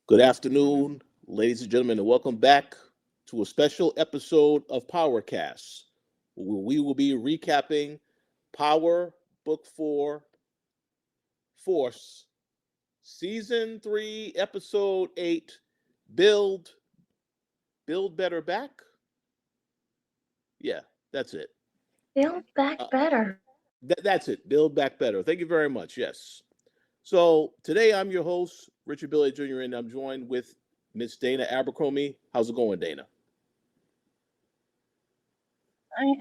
Good afternoon, ladies and gentlemen, and welcome back to a special episode of Powercast, where we will be recapping Power Book 4 Force, Season 3, Episode 8, Build, Build Better Back? Yeah, that's it. Build back Uh, better. that's it, Build Back Better. Thank you very much, yes. So today I'm your host, Richard Billy Jr., and I'm joined with Miss Dana Abercrombie. How's it going, Dana?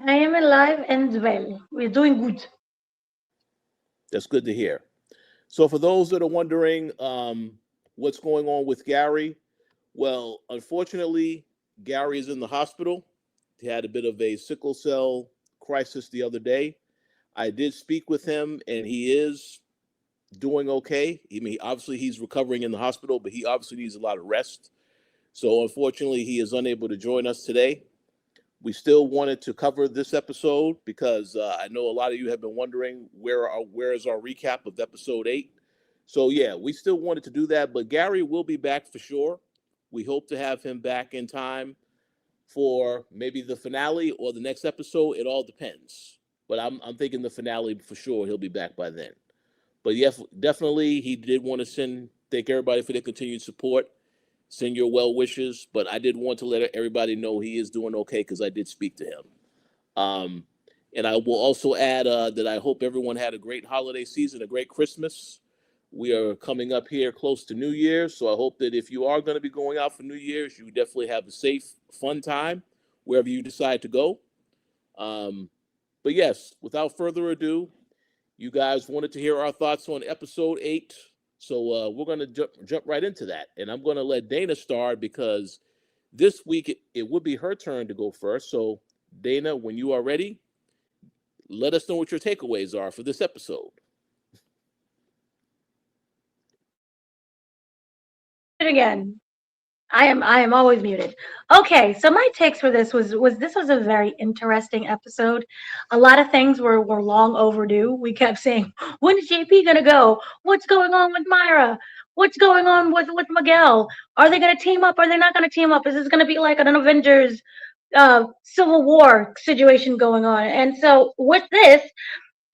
I am alive and well. We're doing good. That's good to hear. So, for those that are wondering what's going on with Gary, well, unfortunately, Gary is in the hospital. He had a bit of a sickle cell crisis the other day. I did speak with him, and he is doing okay. I mean, obviously, he's recovering in the hospital, but he obviously needs a lot of rest. So, unfortunately, he is unable to join us today. We still wanted to cover this episode because I know a lot of you have been wondering where is our recap of episode 8. So yeah, we still wanted to do that, but Gary will be back for sure. We hope to have him back in time for maybe the finale or the next episode. It all depends, but I'm thinking the finale for sure. He'll be back by then. But yeah, definitely he did want to thank everybody for their continued support, send your well wishes. But I did want to let everybody know he is doing okay because I did speak to him. Um, and I will also add that I hope everyone had a great holiday season, a great Christmas. We are coming up here close to New Year's, so I hope that if you are going to be going out for New Year's, you definitely have a safe, fun time wherever you decide to go. Um, but yes, without further ado, you guys wanted to hear our thoughts on episode 8, so we're going to jump right into that. And I'm going to let Dana start because this week it would be her turn to go first. So, Dana, when you are ready, let us know what your takeaways are for this episode. Muted again. I am always muted. Okay, so my takes for this was this was a very interesting episode. A lot of things were long overdue. We kept saying, when is JP gonna go? What's going on with Myra? What's going on with Miguel? Are they gonna team up? Are they not gonna team up? Is this gonna be like an Avengers Civil War situation going on? And so with this,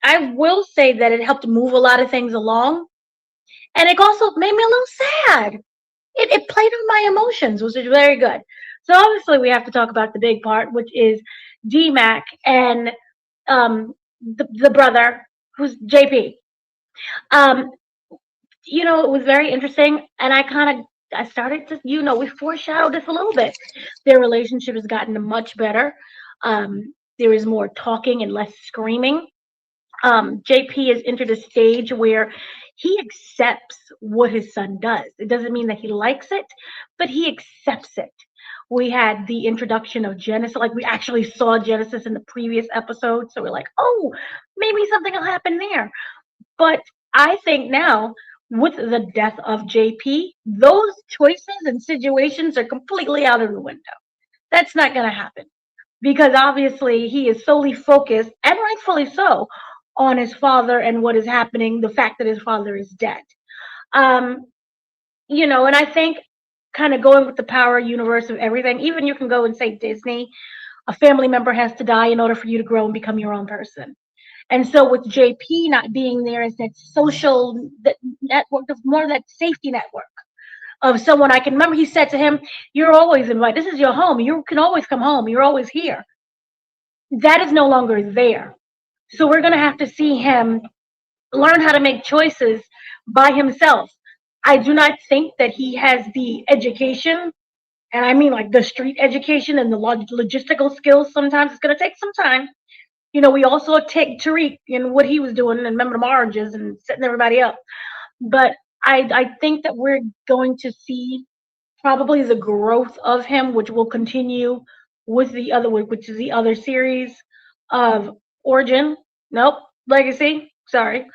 I will say that it helped move a lot of things along. And it also made me a little sad. It played on my emotions, which is very good. So obviously we have to talk about the big part, which is DMAC and the brother who's JP. Um, it was very interesting, and I started to, we foreshadowed this a little bit. Their relationship has gotten much better. There is more talking and less screaming. JP has entered a stage where he accepts what his son does. It doesn't mean that he likes it, but he accepts it. We had the introduction of Genesis, like we actually saw Genesis in the previous episode, so we're like, oh, maybe something will happen there. But I think now, with the death of JP, those choices and situations are completely out of the window. That's not going to happen because obviously he is solely focused, and rightfully so, on his father and what is happening, the fact that his father is dead. Um, and I think kind of going with the power universe of everything, even you can go and say Disney, a family member has to die in order for you to grow and become your own person. And so with JP not being there as that social that network, of more that safety network of someone I can remember he said to him, you're always invited. This is your home. You can always come home. You're always here. That is no longer there. So we're going to have to see him learn how to make choices by himself. I do not think that he has the education, and I mean like the street education and the logistical skills. Sometimes it's going to take some time. We also take Tariq and what he was doing and remember the marriages and setting everybody up. But I think that we're going to see probably the growth of him, which will continue with the other, which is the other series of Origin. Nope, Legacy. Sorry.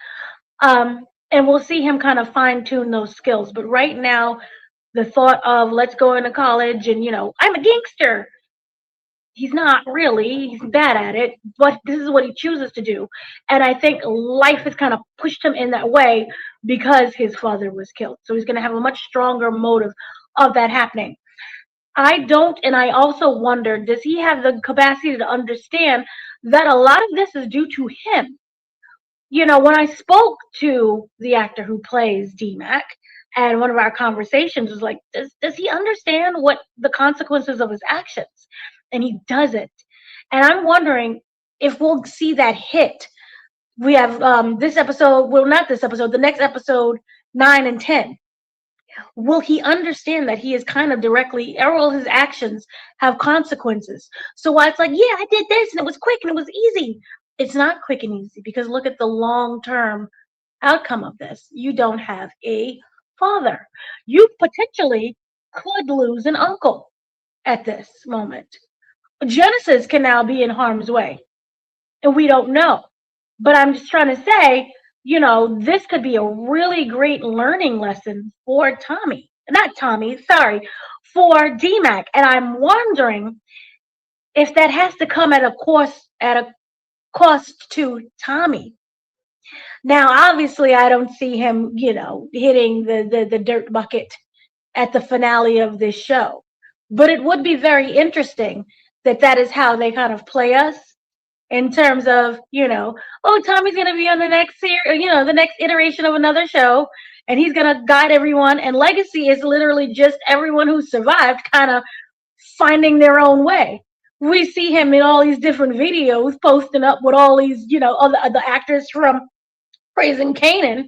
And we'll see him kind of fine tune those skills. But right now, the thought of let's go into college and I'm a gangster. he's not really, he's bad at it, but this is what he chooses to do. And I think life has kind of pushed him in that way because his father was killed. So he's going to have a much stronger motive of that happening. I don't, and I also wonder, does he have the capacity to understand that a lot of this is due to him? When I spoke to the actor who plays DMAC, and one of our conversations was like, does he understand what the consequences of his actions? And he doesn't. And I'm wondering if we'll see that hit. We have this episode, well, not this episode, the next episode, 9 and 10. Will he understand that he is kind of directly, all his actions have consequences? So while it's like, yeah, I did this and it was quick and it was easy, it's not quick and easy because look at the long term outcome of this. You don't have a father. You potentially could lose an uncle at this moment. Genesis can now be in harm's way, and we don't know. But I'm just trying to say, this could be a really great learning lesson for Tommy. Not Tommy, sorry, for DMAC. And I'm wondering if that has to come at a cost to Tommy. Now, obviously, I don't see him, hitting the dirt bucket at the finale of this show. But it would be very interesting that is how they kind of play us in terms of, oh, Tommy's going to be on the next series, the next iteration of another show, and he's going to guide everyone. And Legacy is literally just everyone who survived kind of finding their own way. We see him in all these different videos posting up with all these, other actors from Raising Canaan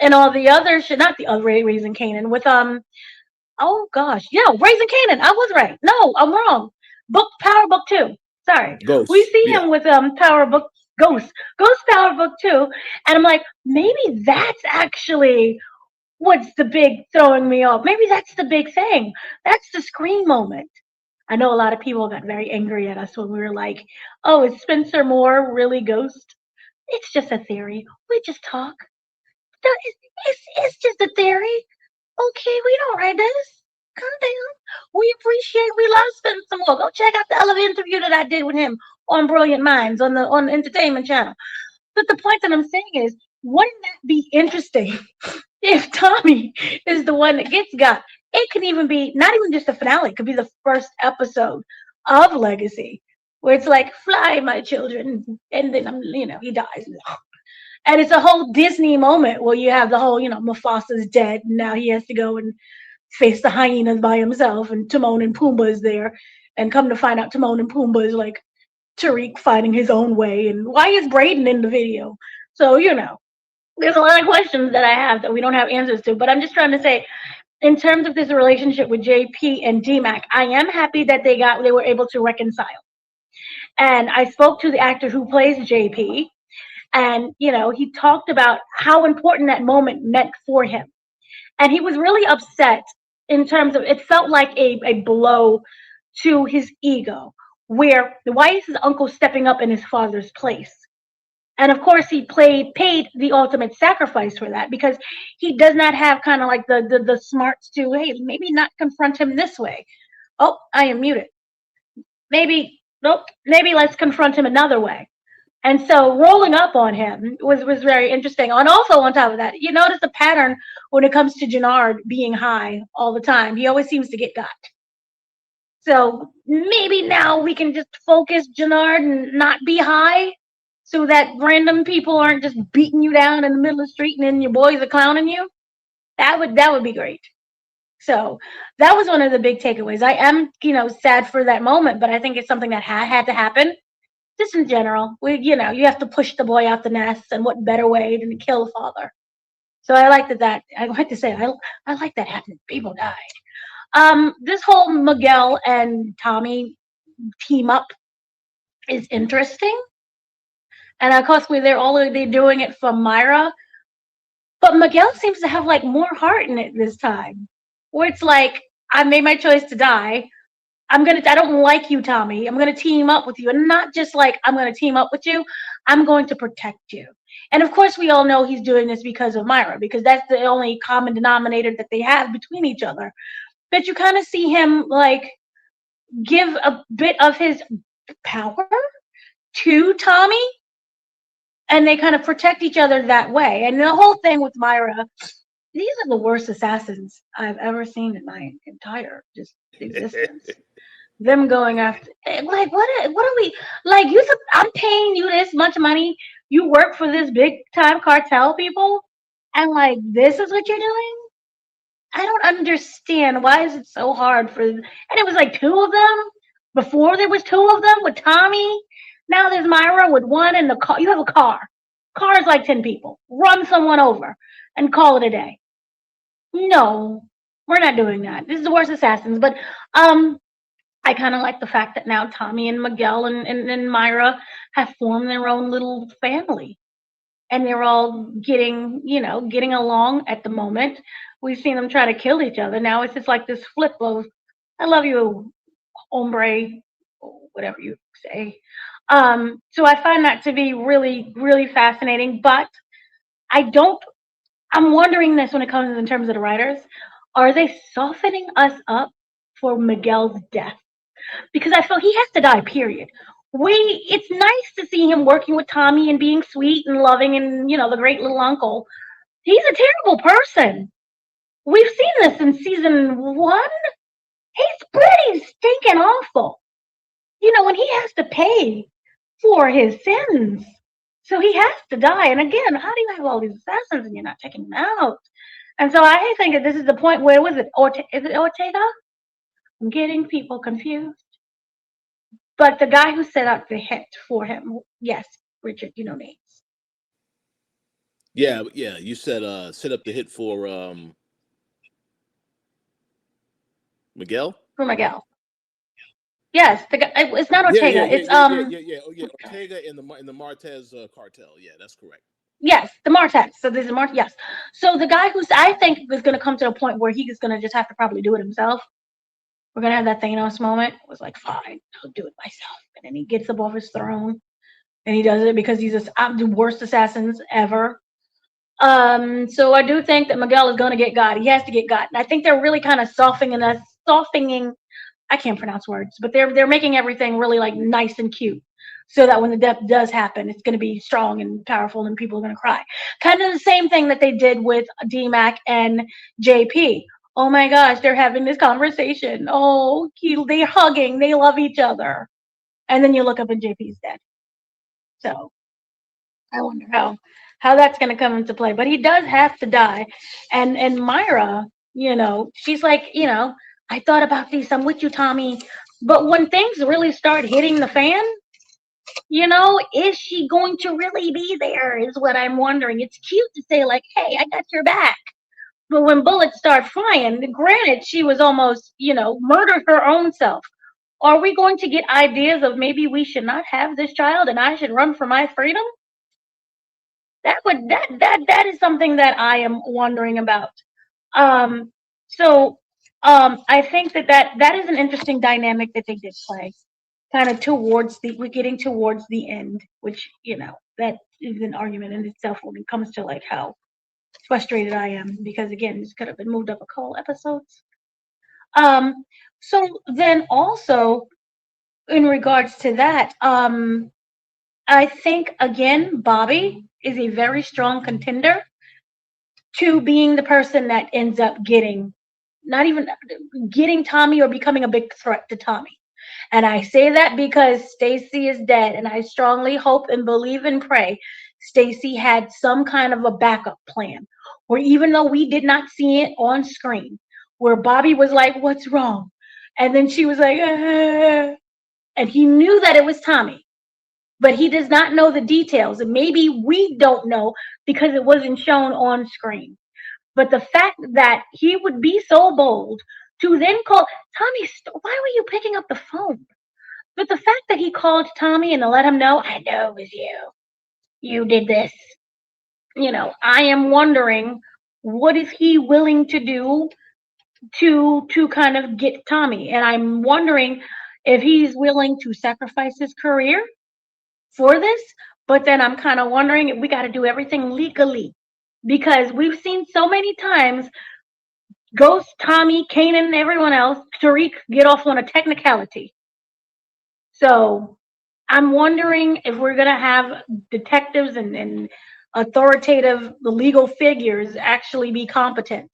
and all the other shit, not the other Raising Canaan, with, oh gosh, Raising Canaan. I was right. No, I'm wrong. Power Book 2. Sorry. Ghost. We see Yeah. him with Power Book Ghost Power Book 2, and I'm like, maybe that's actually what's the big throwing me off. Maybe that's the big thing. That's the screen moment. I know a lot of people got very angry at us when we were like, oh, is Spencer Moore really Ghost? It's just a theory. We just talk. It's just a theory. Okay, we don't write this. Calm down. We love Spencer Moore. Go check out the elevator interview that I did with him on Brilliant Minds on the Entertainment Channel. But the point that I'm saying is, wouldn't that be interesting if Tommy is the one that gets got? It could even be not even just the finale. It could be the first episode of Legacy, where it's like, fly, my children, and then he dies. And it's a whole Disney moment where you have the whole, Mufasa's dead, and now he has to go and face the hyenas by himself, and Timon and Pumbaa is there, and come to find out Timon and Pumbaa is like Tariq finding his own way, and why is Brayden in the video? So, there's a lot of questions that I have that we don't have answers to, but I'm just trying to say, in terms of this relationship with JP and DMAC, I am happy that they were able to reconcile. And I spoke to the actor who plays JP, and he talked about how important that moment meant for him. And he was really upset in terms of, it felt like a blow to his ego, where why is his uncle stepping up in his father's place? And of course, he paid the ultimate sacrifice for that, because he does not have kind of like the smarts to, hey, maybe not confront him this way. Oh, I am muted. Maybe let's confront him another way. And so rolling up on him was very interesting. And also on top of that, you notice the pattern when it comes to Jenard being high all the time. He always seems to get got. So maybe now we can just focus Jenard and not be high, so that random people aren't just beating you down in the middle of the street and then your boys are clowning you. That would be great. So that was one of the big takeaways. I am, sad for that moment, but I think it's something that had to happen. Just in general, you have to push the boy out the nest, and what better way than to kill the father? So I like that. I like to say I like that happened. People died. This whole Miguel and Tommy team up is interesting, and of course they're doing it for Myra, but Miguel seems to have like more heart in it this time, where it's like, I made my choice to die. I don't like you, Tommy. I'm going to team up with you. And not just like, I'm going to team up with you. I'm going to protect you. And of course, we all know he's doing this because of Myra, because that's the only common denominator that they have between each other. But you kind of see him like give a bit of his power to Tommy, and they kind of protect each other that way. And the whole thing with Myra, these are the worst assassins I've ever seen in my entire just existence. Them going after, like, what are we, like, I'm paying you this much money, you work for this big time cartel people, and like this is what you're doing. I don't understand, why is it so hard for, and it was like two of them before, there was two of them with Tommy, now there's Myra with one in the car. You have a car is like 10 people, run someone over and call it a day. No, we're not doing that. This is the worst assassins. But um I kind of like the fact that now Tommy and Miguel and Myra have formed their own little family. And they're all getting along at the moment. We've seen them try to kill each other. Now it's just like this flip of, I love you, hombre, whatever you say. So I find that to be really, really fascinating. But I don't, I'm wondering this when it comes in terms of the writers. Are they softening us up for Miguel's death? Because I feel he has to die, period. It's nice to see him working with Tommy and being sweet and loving and, the great little uncle. He's a terrible person. We've seen this in season 1. He's pretty stinking awful. When he has to pay for his sins. So he has to die. And again, how do you have all these assassins and you're not taking them out? And so I think that this is the point where, was it, is it Ortega? I'm getting people confused. But the guy who set out the hit for him, yes, Richard, you know names. Yeah, yeah. You said set up the hit for Miguel. For Miguel. Yes, the guy. It's not Yeah, Ortega. yeah, yeah, It's yeah, yeah, yeah, yeah. Oh, yeah. Ortega in the Martez cartel. Yeah, that's correct. Yes, the Martez. So there's a Mart. Yes. So the guy who's, I think, is going to come to a point where he's going to just have to probably do it himself. We're going to have that Thanos moment. It was like, fine, I'll do it myself. And then he gets up off his throne and he does it because he's the worst assassins ever. So I do think that Miguel is going to get got. He has to get got. And I think they're really kind of softening. I can't pronounce words, but they're making everything really like nice and cute, so that when the death does happen, it's going to be strong and powerful, and people are going to cry. Kind of the same thing that they did with D-Mac and JP. Oh my gosh, they're having this conversation. Oh, they're hugging. They love each other. And then you look up and JP's dead. So I wonder how that's going to come into play. But he does have to die. And Myra, she's like, I thought about this. I'm with you, Tommy. But when things really start hitting the fan, is she going to really be there? Is what I'm wondering. It's cute to say like, hey, I got your back. But when bullets start flying, granted, she was almost, murdered her own self. Are we going to get ideas of maybe we should not have this child and I should run for my freedom? That is something that I am wondering about. So I think that is an interesting dynamic that they did play, kind of we're getting towards the end, which that is an argument in itself when it comes to like how frustrated I am, because again, this could have been moved up a couple episodes. So then also in regards to that, I think again Bobby is a very strong contender to being the person that ends up not even getting Tommy or becoming a big threat to Tommy. And I say that because Stacy is dead, and I strongly hope and believe and pray Stacy had some kind of a backup plan, or even though we did not see it on screen, where Bobby was like, "What's wrong?" And then she was like, and he knew that it was Tommy, but he does not know the details, and maybe we don't know because it wasn't shown on screen. But the fact that he would be so bold to then call Tommy, why were you picking up the phone? But the fact that he called Tommy and to let him know, I know it was you. You did this. I am wondering, what is he willing to do to kind of get Tommy? And I'm wondering if he's willing to sacrifice his career for this. But then I'm kind of wondering if we got to do everything legally, because we've seen so many times Ghost, Tommy, Kanan, and everyone else, Tariq, get off on a technicality. So I'm wondering if we're gonna have detectives and authoritative legal figures actually be competent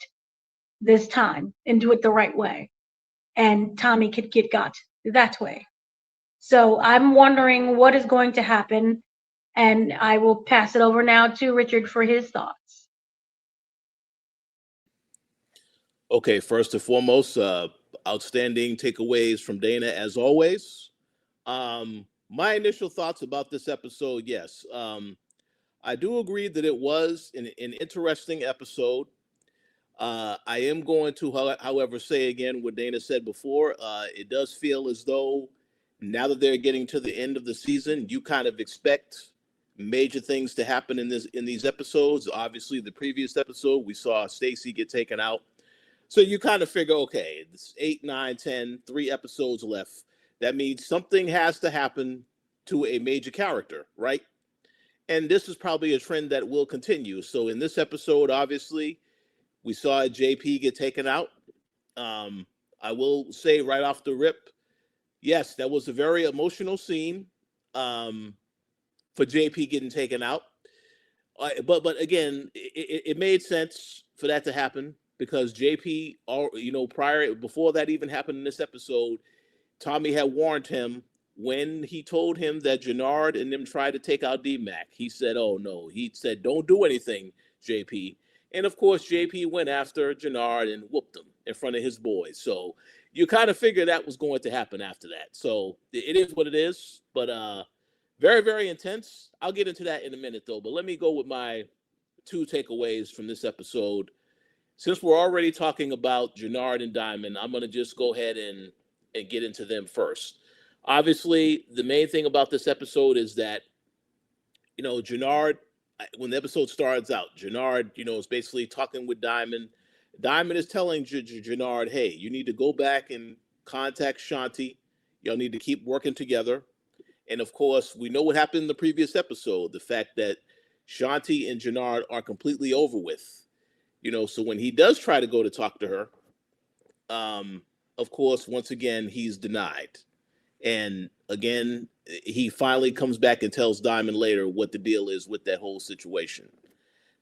this time and do it the right way, and Tommy could get got that way. So I'm wondering what is going to happen, and I will pass it over now to Richard for his thoughts. Okay, first and foremost, outstanding takeaways from Dana as always. My initial thoughts about this episode, yes. I do agree that it was an interesting episode. I am going to, however, say again what Dana said before. It does feel as though now that they're getting to the end of the season, you kind of expect major things to happen in these episodes. Obviously, the previous episode we saw Stacy get taken out, so you kind of figure, okay, it's 8, 9, 10, 3 episodes left. That means something has to happen to a major character, right? And this is probably a trend that will continue. So in this episode, obviously, we saw JP get taken out. I will say right off the rip, yes, that was a very emotional scene for JP getting taken out. But again, it made sense for that to happen because JP, before that even happened in this episode, Tommy had warned him when he told him that Jenard and them tried to take out D-Mac. He said, "Oh no," he said, "Don't do anything, JP." And of course, JP went after Jenard and whooped him in front of his boys. So you kind of figure that was going to happen after that. So it is what it is. But very, very intense. I'll get into that in a minute, though. But let me go with my 2 takeaways from this episode. Since we're already talking about Jenard and Diamond, I'm going to just go ahead and get into them first. Obviously, the main thing about this episode is that, Jenard, when the episode starts out, Jenard, is basically talking with Diamond. Diamond is telling Jenard, hey, you need to go back and contact Shanti. Y'all need to keep working together. And of course, we know what happened in the previous episode, the fact that Shanti and Jenard are completely over with. So when he does try to go to talk to her, of course, once again, he's denied. And again, he finally comes back and tells Diamond later what the deal is with that whole situation.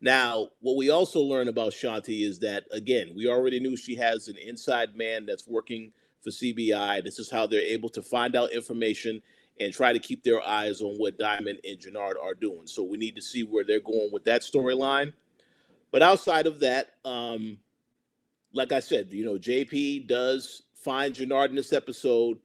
Now, what we also learn about Shanti is that, again, we already knew she has an inside man that's working for CBI. This is how they're able to find out information and try to keep their eyes on what Diamond and Jenard are doing. So we need to see where they're going with that storyline. But outside of that, like I said, JP does find Jenard in this episode.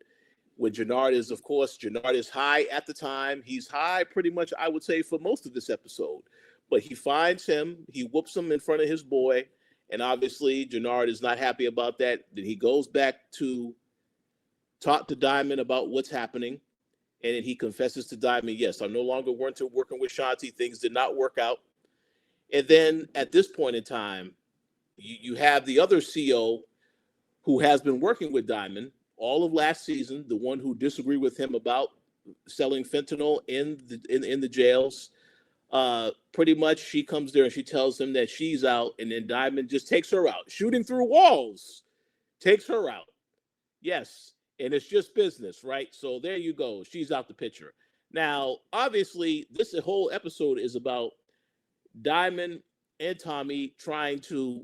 When Jenard is high at the time. He's high pretty much, I would say, for most of this episode. But he finds him, he whoops him in front of his boy, and obviously Jenard is not happy about that. Then he goes back to talk to Diamond about what's happening, and then he confesses to Diamond, yes, I'm no longer working with Shanti. Things did not work out. And then at this point in time, you have the other CO who has been working with Diamond all of last season, the one who disagreed with him about selling fentanyl in the jails. Pretty much she comes there and she tells him that she's out, and then Diamond just takes her out, shooting through walls, takes her out. Yes, and it's just business, right? So there you go. She's out the picture. Now, obviously, this whole episode is about Diamond and Tommy trying to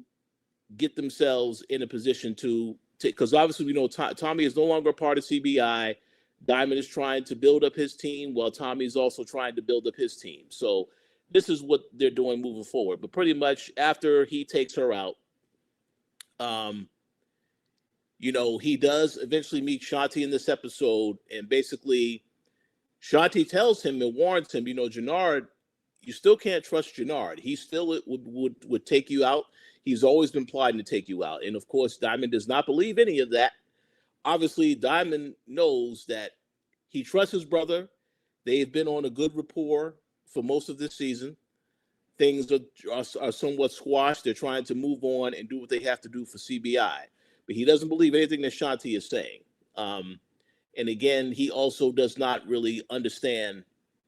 get themselves in a position to because obviously we know Tommy is no longer a part of CBI. Diamond is trying to build up his team while Tommy is also trying to build up his team. So this is what they're doing moving forward. But pretty much after he takes her out, he does eventually meet Shanti in this episode. And basically, Shanti tells him and warns him, Jenard, you still can't trust Jenard. He still would take you out. He's always been plotting to take you out. And of course, Diamond does not believe any of that. Obviously, Diamond knows that he trusts his brother. They've been on a good rapport for most of this season. Things are somewhat squashed. They're trying to move on and do what they have to do for CBI. But he doesn't believe anything that Shanti is saying. And again, he also does not really understand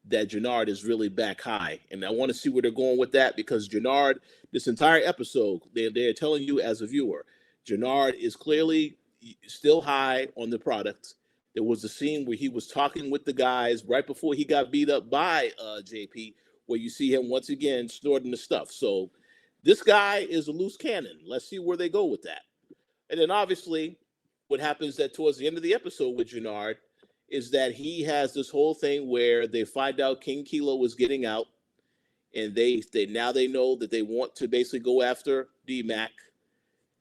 that Jenard is really back high. And I want to see where they're going with that because Jenard, this entire episode, they're telling you as a viewer, Jenard is clearly still high on the product. There was a scene where he was talking with the guys right before he got beat up by JP, where you see him once again snorting the stuff. So this guy is a loose cannon. Let's see where they go with that. And then obviously, what happens that towards the end of the episode with Jenard is that he has this whole thing where they find out King Kilo is getting out, and they now they know that they want to basically go after D-Mac.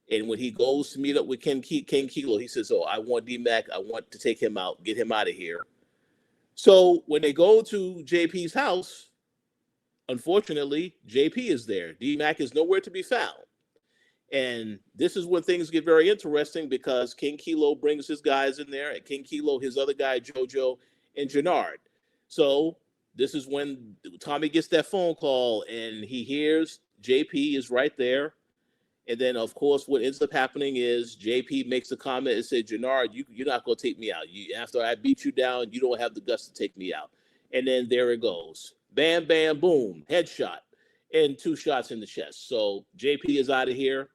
And when he goes to meet up with King Kilo, he says, "Oh, I want D-Mac. I want to take him out, get him out of here." So when they go to JP's house, unfortunately, JP is there. D-Mac is nowhere to be found. And this is when things get very interesting because King Kilo brings his guys in there, and King Kilo, his other guy, Jojo, and Jenard. So this is when Tommy gets that phone call, and he hears JP is right there. And then, of course, what ends up happening is JP makes a comment and said, Jenard, you're not going to take me out. After I beat you down, you don't have the guts to take me out. And then there it goes. Bam, bam, boom, headshot, and 2 shots in the chest. So JP is out of here.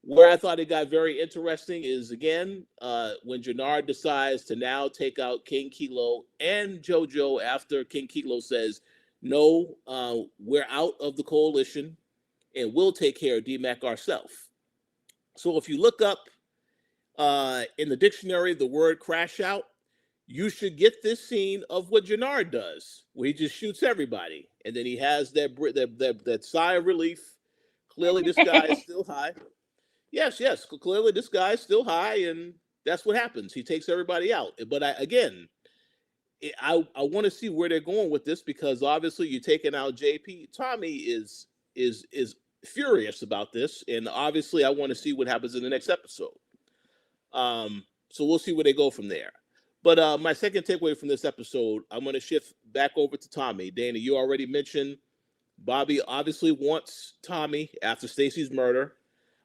Where I thought it got very interesting is, again, when Jenard decides to now take out King Kilo and JoJo after King Kilo says, no, we're out of the coalition, and we'll take care of D-Mac ourselves. So if you look up in the dictionary the word crash out, you should get this scene of what Jenard does, where he just shoots everybody. And then he has that sigh of relief. Clearly, this guy is still high. Yes, clearly this guy is still high, and that's what happens. He takes everybody out. But I want to see where they're going with this, because obviously you're taking out JP. Tommy is furious about this, and obviously I want to see what happens in the next episode. So we'll see where they go from there. But my second takeaway from this episode, I'm going to shift back over to Tommy. Dana, you already mentioned Bobby obviously wants Tommy after Stacy's murder.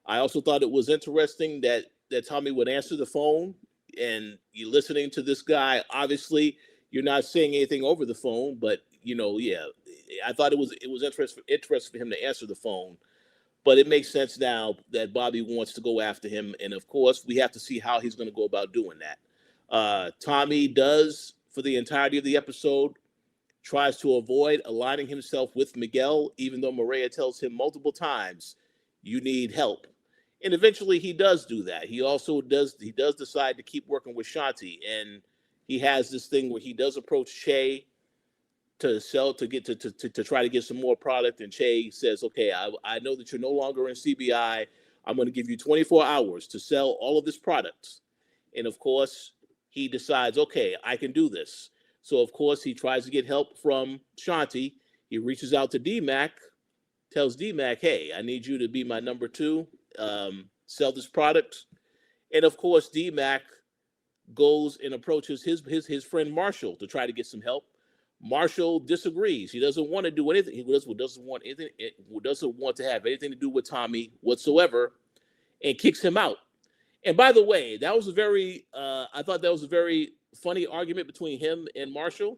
I also thought it was interesting that Tommy would answer the phone, and you're listening to this guy. Obviously, you're not saying anything over the phone, but I thought it was interesting for him to answer the phone. But it makes sense now that Bobby wants to go after him, and of course, we have to see how he's going to go about doing that. Tommy does, for the entirety of the episode, tries to avoid aligning himself with Miguel, even though Mireya tells him multiple times, you need help. And eventually he does do that. He does decide to keep working with Shanti, and he has this thing where he does approach Che to try to get some more product, and Che says, okay, I know that you're no longer in CBI. I'm going to give you 24 hours to sell all of this product. And of course, he decides, okay, I can do this. So of course, he tries to get help from Shanti. He reaches out to D-Mac, tells D-Mac, hey, I need you to be my number 2, sell this product. And of course, D-Mac goes and approaches his friend Marshall to try to get some help. Marshall disagrees. He doesn't want to do anything. He doesn't want to have anything to do with Tommy whatsoever, and kicks him out. And by the way, that was I thought that was a very funny argument between him and Marshall,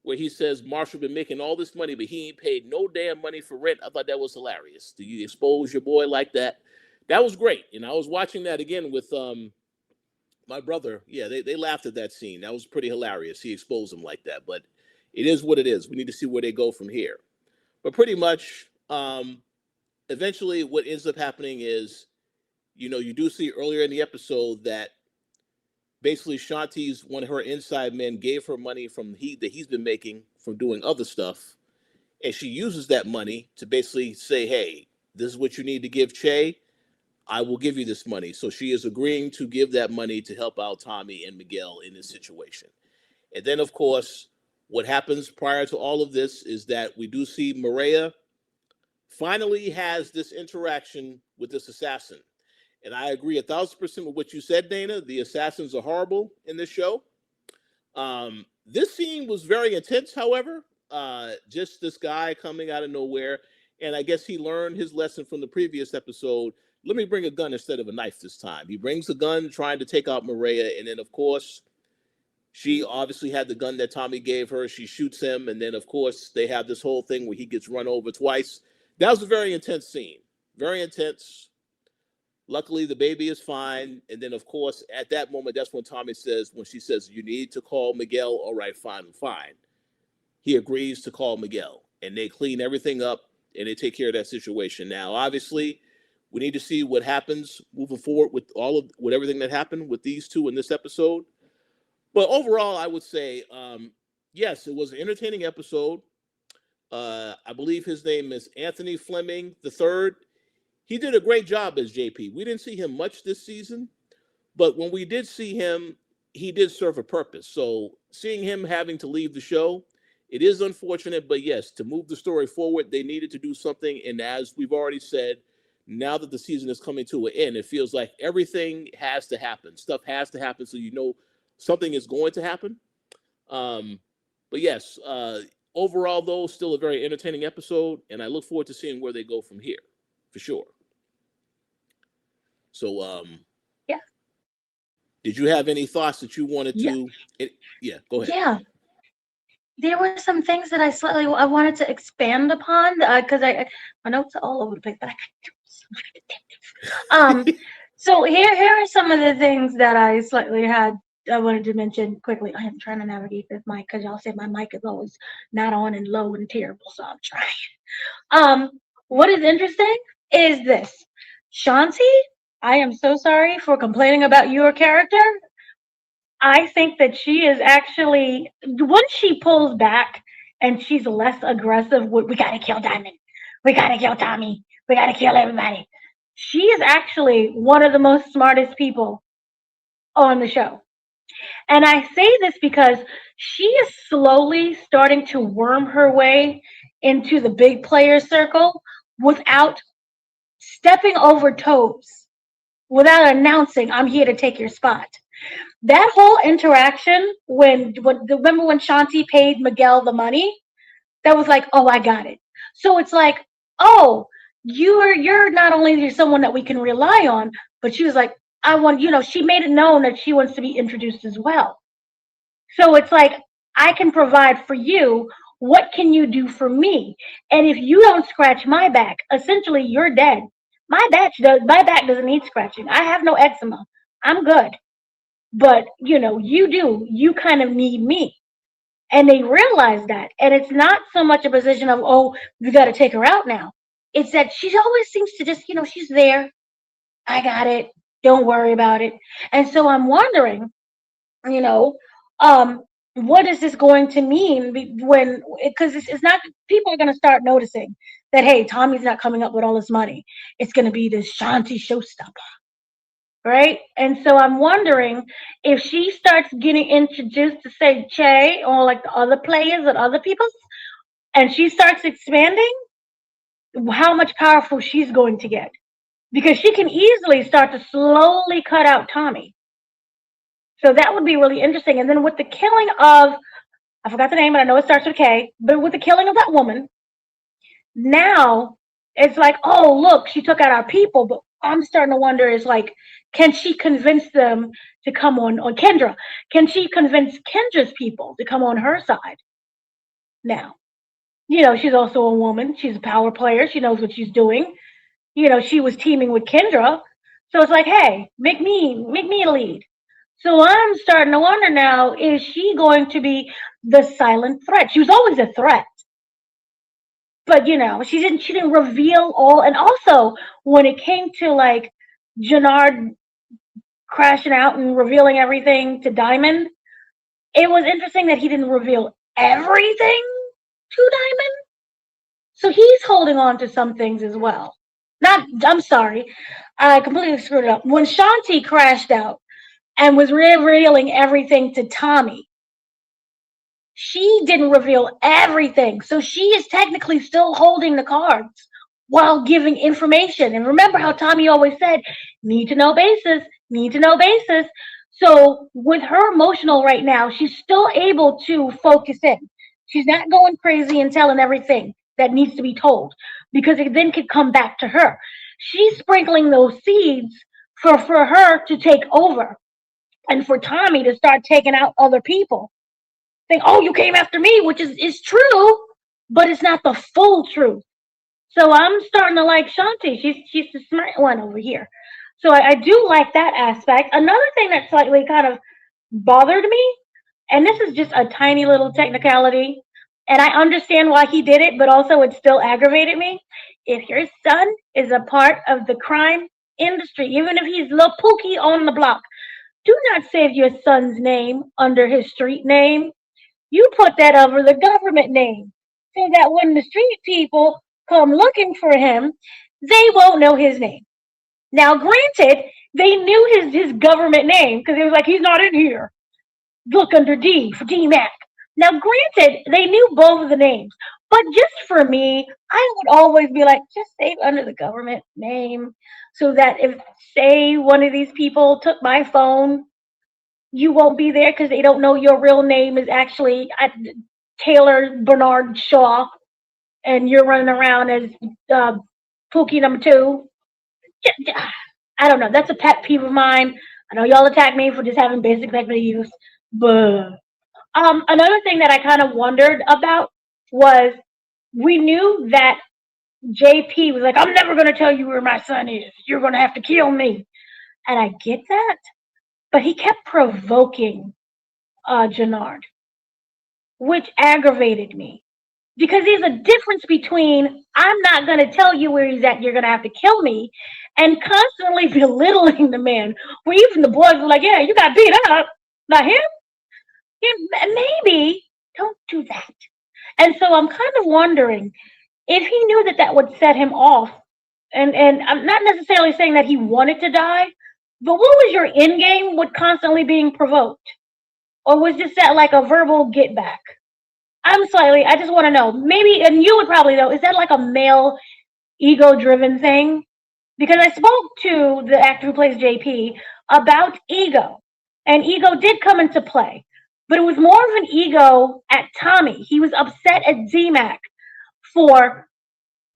where he says Marshall been making all this money, but he ain't paid no damn money for rent. I thought that was hilarious. Do you expose your boy like that? That was great. And I was watching that again with my brother. Yeah, they laughed at that scene. That was pretty hilarious. He exposed him like that. But it is what it is. We need to see where they go from here. But pretty much, eventually what ends up happening is, you do see earlier in the episode that basically Shanti's one of her inside men gave her money that he's been making from doing other stuff. And she uses that money to basically say, hey, this is what you need to give Che. I will give you this money. So she is agreeing to give that money to help out Tommy and Miguel in this situation. And then, of course, what happens prior to all of this is that we do see Mireya finally has this interaction with this assassin. And I agree 1,000% with what you said, Dana. The assassins are horrible in this show. This scene was very intense, however. Just this guy coming out of nowhere. And I guess he learned his lesson from the previous episode. Let me bring a gun instead of a knife this time. He brings a gun trying to take out Mireya. And then, of course, she obviously had the gun that Tommy gave her. She shoots him. And then, of course, they have this whole thing where he gets run over twice. That was a very intense scene. Very intense. Luckily, the baby is fine. And then, of course, at that moment, that's when Tommy says, when she says, you need to call Miguel. All right, fine, fine. He agrees to call Miguel, and they clean everything up and they take care of that situation. Now, obviously, we need to see what happens moving forward with everything that happened with these two in this episode. But overall, I would say, yes, it was an entertaining episode. I believe his name is Anthony Fleming the third. He did a great job as JP. We didn't see him much this season, but when we did see him, he did serve a purpose. So seeing him having to leave the show, it is unfortunate, but yes, to move the story forward, they needed to do something. And as we've already said, now that the season is coming to an end, it feels like everything has to happen. Stuff has to happen so you know something is going to happen. But yes, overall, though, still a very entertaining episode, and I look forward to seeing where they go from here, for sure. So, Yeah. did you have any thoughts that you wanted to? Yeah, go ahead. Yeah. There were some things that I wanted to expand upon because my notes are all over the place, but so here are some of the things that I wanted to mention quickly. I am trying to navigate this mic because y'all say my mic is always not on and low and terrible, so I'm trying. What is interesting is this. Shanti, I am so sorry for complaining about your character. I think that she is actually, once she pulls back and she's less aggressive, we gotta kill Diamond, we gotta kill Tommy, we gotta kill everybody. She is actually one of the most smartest people on the show. And I say this because she is slowly starting to worm her way into the big player circle without stepping over toes, without announcing, I'm here to take your spot. That whole interaction remember when Shanti paid Miguel the money? That was like, oh, I got it. So it's like, oh, you're not only someone that we can rely on, but she was like, she made it known that she wants to be introduced as well. So it's like, I can provide for you. What can you do for me? And if you don't scratch my back, essentially you're dead. My back doesn't need scratching. I have no eczema. I'm good. But you kind of need me. And they realize that. And it's not so much a position of, oh, we got to take her out now. It's that she always seems to just, she's there. I got it. Don't worry about it. And so I'm wondering, what is this going to mean because it's not, people are going to start noticing that, hey, Tommy's not coming up with all this money. It's going to be this Shanti showstopper. Right? And so I'm wondering if she starts getting introduced to, say, Che or like the other players and other people, and she starts expanding, how much powerful she's going to get. Because she can easily start to slowly cut out Tommy. So that would be really interesting. And then with the killing of, I forgot the name, and I know it starts with K, but with the killing of that woman, now it's like, oh, look, she took out our people, but I'm starting to wonder is like, can she convince them to come on Kendra? Can she convince Kendra's people to come on her side? Now, she's also a woman. She's a power player. She knows what she's doing. She was teaming with Kendra. So it's like, hey, make me a lead. So I'm starting to wonder now, is she going to be the silent threat? She was always a threat. But she didn't reveal all. And also when it came to like Jenard crashing out and revealing everything to Diamond, it was interesting that he didn't reveal everything to Diamond. So he's holding on to some things as well. I'm sorry, I completely screwed it up. When Shanti crashed out and was revealing everything to Tommy, she didn't reveal everything. So she is technically still holding the cards while giving information. And remember how Tommy always said, need to know basis. So with her emotional right now, she's still able to focus in. She's not going crazy and telling everything that needs to be told, because it then could come back to her. She's sprinkling those seeds for her to take over and for Tommy to start taking out other people. Think, oh, you came after me, which is true, but it's not the full truth. So I'm starting to like Shanti. She's the smart one over here. So I do like that aspect. Another thing that slightly kind of bothered me, and this is just a tiny little technicality, and I understand why he did it, but also it still aggravated me. If your son is a part of the crime industry, even if he's Lil Pookie on the block, do not save your son's name under his street name. You put that over the government name so that when the street people come looking for him, they won't know his name. Now, granted, they knew his government name because it was like, he's not in here. Look under D for DMAC. Now, granted, they knew both of the names, but just for me, I would always be like, just save under the government name so that if, say, one of these people took my phone, you won't be there because they don't know your real name is actually Taylor Bernard Shaw and you're running around as uh, Pookie number two. I don't know. That's a pet peeve of mine. I know y'all attack me for just having basic technical use, but another thing that I kind of wondered about was we knew that JP was like, I'm never going to tell you where my son is. You're going to have to kill me. And I get that, but he kept provoking Jenard, which aggravated me because there's a difference between I'm not going to tell you where he's at, you're going to have to kill me, and constantly belittling the man. Where even the boys were like, yeah, you got beat up. Not him. Maybe don't do that. And so I'm kind of wondering if he knew that that would set him off. And I'm not necessarily saying that he wanted to die, but what was your end game with constantly being provoked? Or was just that like a verbal get back? I just want to know. Maybe, and you would probably know, is that like a male ego driven thing? Because I spoke to the actor who plays JP about ego, and ego did come into play, but it was more of an ego at Tommy. He was upset at Z-Mac for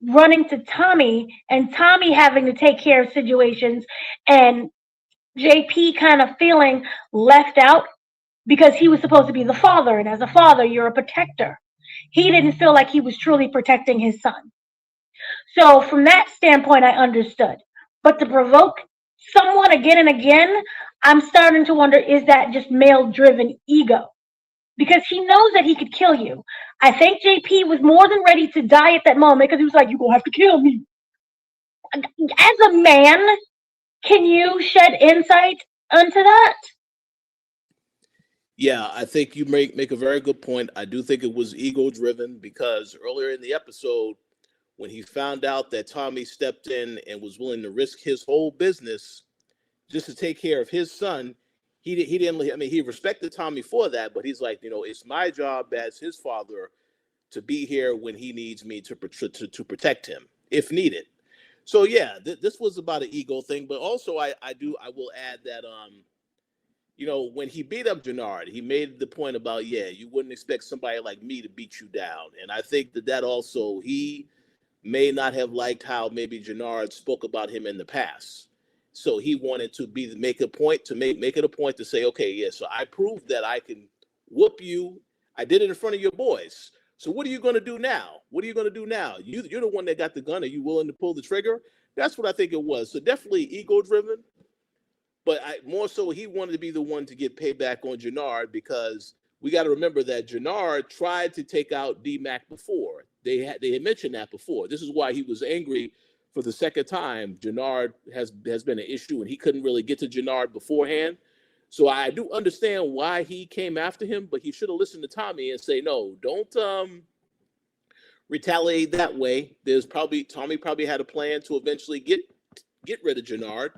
running to Tommy and Tommy having to take care of situations and JP kind of feeling left out because he was supposed to be the father, and as a father, you're a protector. He didn't feel like he was truly protecting his son. So from that standpoint, I understood. But to provoke someone again and again, I'm starting to wonder, is that just male-driven ego? Because he knows that he could kill you. I think JP was more than ready to die at that moment because he was like, you're going to have to kill me. As a man, can you shed insight into that? Yeah, I think you make a very good point. I do think it was ego driven because earlier in the episode, when he found out that Tommy stepped in and was willing to risk his whole business just to take care of his son, he didn't. I mean, he respected Tommy for that, but he's like, it's my job as his father to be here when he needs me to protect him if needed. So yeah, this was about an ego thing, but also I will add that when he beat up Jenard, he made the point about, yeah, you wouldn't expect somebody like me to beat you down. And I think that also, he may not have liked how maybe Jenard spoke about him in the past. So he wanted to make a point to make it a point to say, okay, yeah, so I proved that I can whoop you. I did it in front of your boys. So what are you going to do now? What are you going to do now? You're the one that got the gun. Are you willing to pull the trigger? That's what I think it was. So definitely ego driven. But more so, he wanted to be the one to get payback on Jenard because we got to remember that Jenard tried to take out D-Mac before. They had mentioned that before. This is why he was angry for the second time. Jenard has been an issue, and he couldn't really get to Jenard beforehand. So I do understand why he came after him, but he should have listened to Tommy and say, no, don't retaliate that way. Tommy probably had a plan to eventually get rid of Jenard.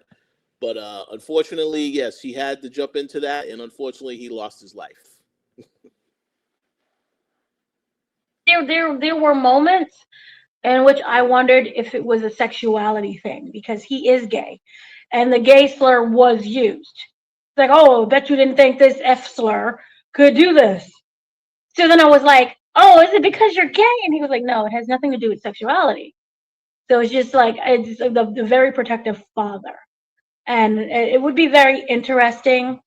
But unfortunately, yes, he had to jump into that, and unfortunately, he lost his life. There were moments in which I wondered if it was a sexuality thing because he is gay, and the gay slur was used. It's like, oh, bet you didn't think this F slur could do this. So then I was like, oh, is it because you're gay? And he was like, no, it has nothing to do with sexuality. So it's just like it's the very protective father. And it would be very interesting,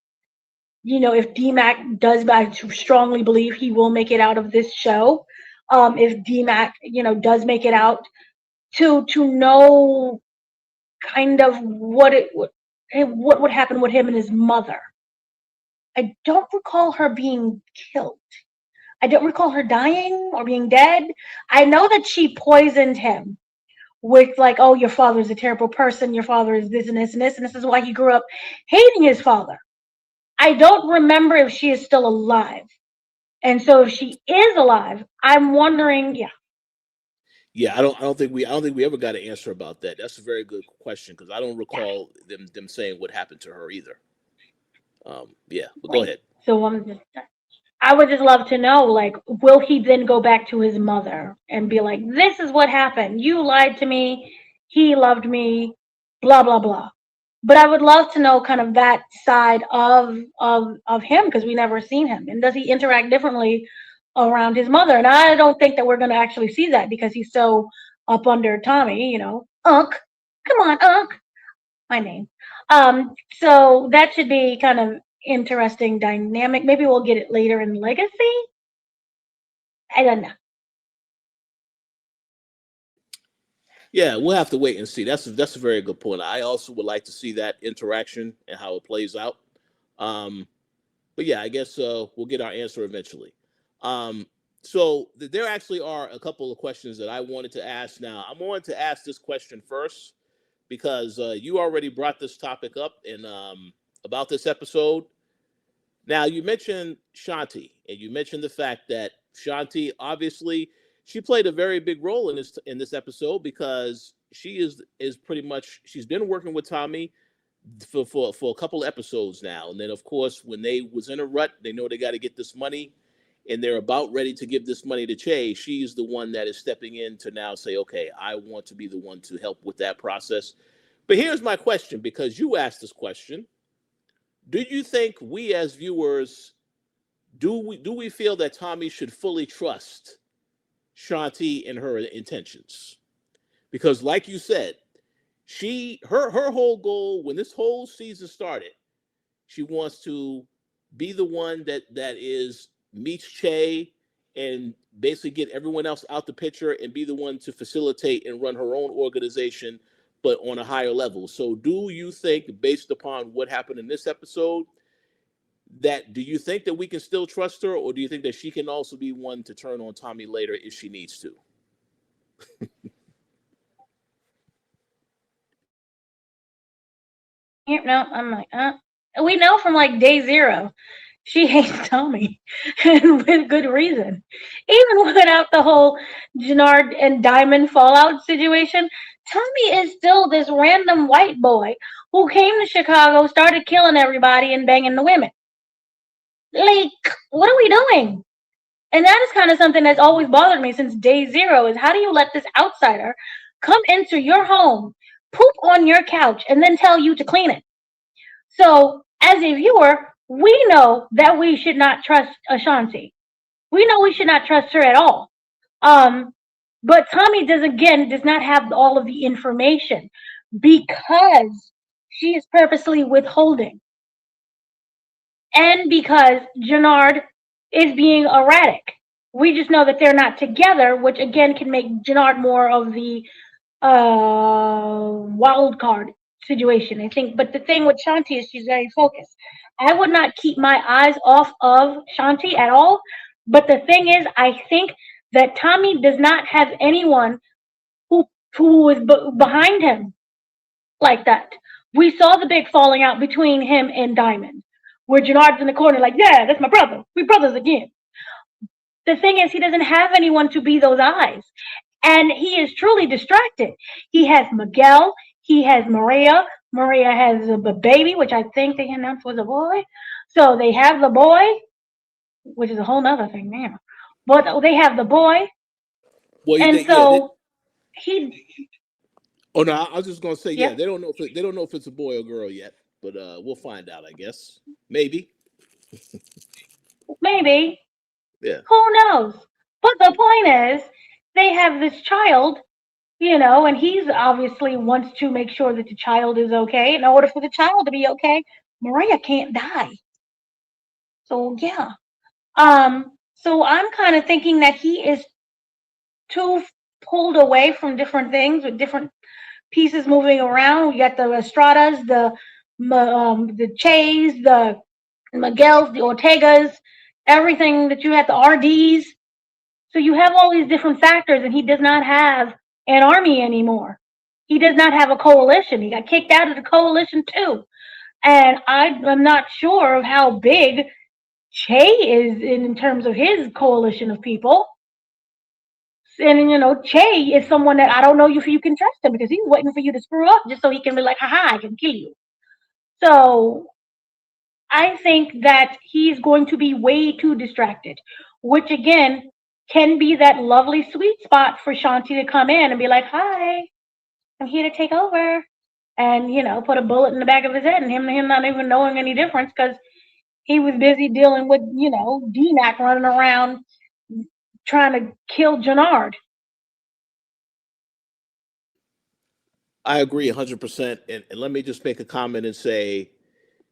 if DMAC does, I strongly believe he will make it out of this show. If DMAC, does make it out, to know kind of what would happen with him and his mother. I don't recall her being killed. I don't recall her dying or being dead. I know that she poisoned him with like, oh, your father is a terrible person. Your father is this and this and this, and this is why he grew up hating his father. I don't remember if she is still alive. And so if she is alive, I'm wondering, yeah. Yeah, I don't think we ever got an answer about that. That's a very good question because I don't recall them saying what happened to her either. Yeah, but go Right. ahead. So I would just love to know, like, will he then go back to his mother and be like, this is what happened. You lied to me. He loved me, blah, blah, blah. But I would love to know kind of that side of him because we never seen him. And does he interact differently around his mother? And I don't think that we're going to actually see that because he's so up under Tommy, Unc. Come on, Unc. My name. So that should be kind of interesting dynamic. Maybe we'll get it later in Legacy. I don't know. Yeah, we'll have to wait and see. That's a very good point. I also would like to see that interaction and how it plays out. Um, but yeah, I guess we'll get our answer eventually. Um, so there actually are a couple of questions that I wanted to ask. Now, I'm going to ask this question first because you already brought this topic up in about this episode. Now, you mentioned Shanti, and you mentioned the fact that Shanti obviously she played a very big role in this episode because she is pretty much she's been working with Tommy for a couple episodes now, and then of course when they was in a rut, they know they got to get this money, and they're about ready to give this money to Che. She's the one that is stepping in to now say, okay, I want to be the one to help with that process. But here's my question, because you asked this question: do you think we as viewers do we feel that Tommy should fully trust Shanti and her intentions? Because, like you said, her whole goal when this whole season started, she wants to be the one that is meets Che and basically get everyone else out the picture and be the one to facilitate and run her own organization, but on a higher level. So, do you think, based upon what happened in this episode, do you think that we can still trust her, or do you think that she can also be one to turn on Tommy later if she needs to? No, I'm like, we know from like day zero, she hates Tommy, and with good reason. Even without the whole Jenard and Diamond fallout situation, Tommy is still this random white boy who came to Chicago, started killing everybody and banging the women. Like, what are we doing? And that is kind of something that's always bothered me since day zero is how do you let this outsider come into your home, poop on your couch, and then tell you to clean it? So, as a viewer, we know that we should not trust Ashanti. We know we should not trust her at all. Um, but Tommy does not have all of the information because she is purposely withholding, and because Jenard is being erratic. We just know that they're not together, which again can make Jenard more of the wild card situation, I think. But the thing with Shanti is she's very focused. I would not keep my eyes off of Shanti at all. But the thing is, I think that Tommy does not have anyone who who is behind him like that. We saw the big falling out between him and Diamond, where Jenard's in the corner, like, yeah, that's my brother. We brothers again. The thing is, he doesn't have anyone to be those eyes. And he is truly distracted. He has Miguel, he has Mireya. Mireya has a baby, which I think they announced was a boy. So they have the boy, which is a whole nother thing now. But they have the boy, Well, and yeah. so he, Oh no, I was just gonna say, yeah, yeah, they don't know if it's a boy or girl yet, but we'll find out, I guess. Maybe. maybe. Yeah. Who knows? But the point is, they have this child, and he's obviously wants to make sure that the child is okay. In order for the child to be okay, Mireya can't die. So yeah. So I'm kind of thinking that he is too pulled away from different things with different pieces moving around. You got the Estradas, the Chays, the Miguels, the Ortegas, everything that you had, the RDs. So you have all these different factors, and he does not have an army anymore. He does not have a coalition. He got kicked out of the coalition too. And I'm not sure of how big Che is in terms of his coalition of people. And Che is someone that I don't know if you can trust him because he's waiting for you to screw up just so he can be like, haha, I can kill you. So I think that he's going to be way too distracted, which again can be that lovely sweet spot for Shanti to come in and be like, hi, I'm here to take over. And, put a bullet in the back of his head and him not even knowing any difference because he was busy dealing with, DMAC running around trying to kill Jenard. I agree 100%. And let me just make a comment and say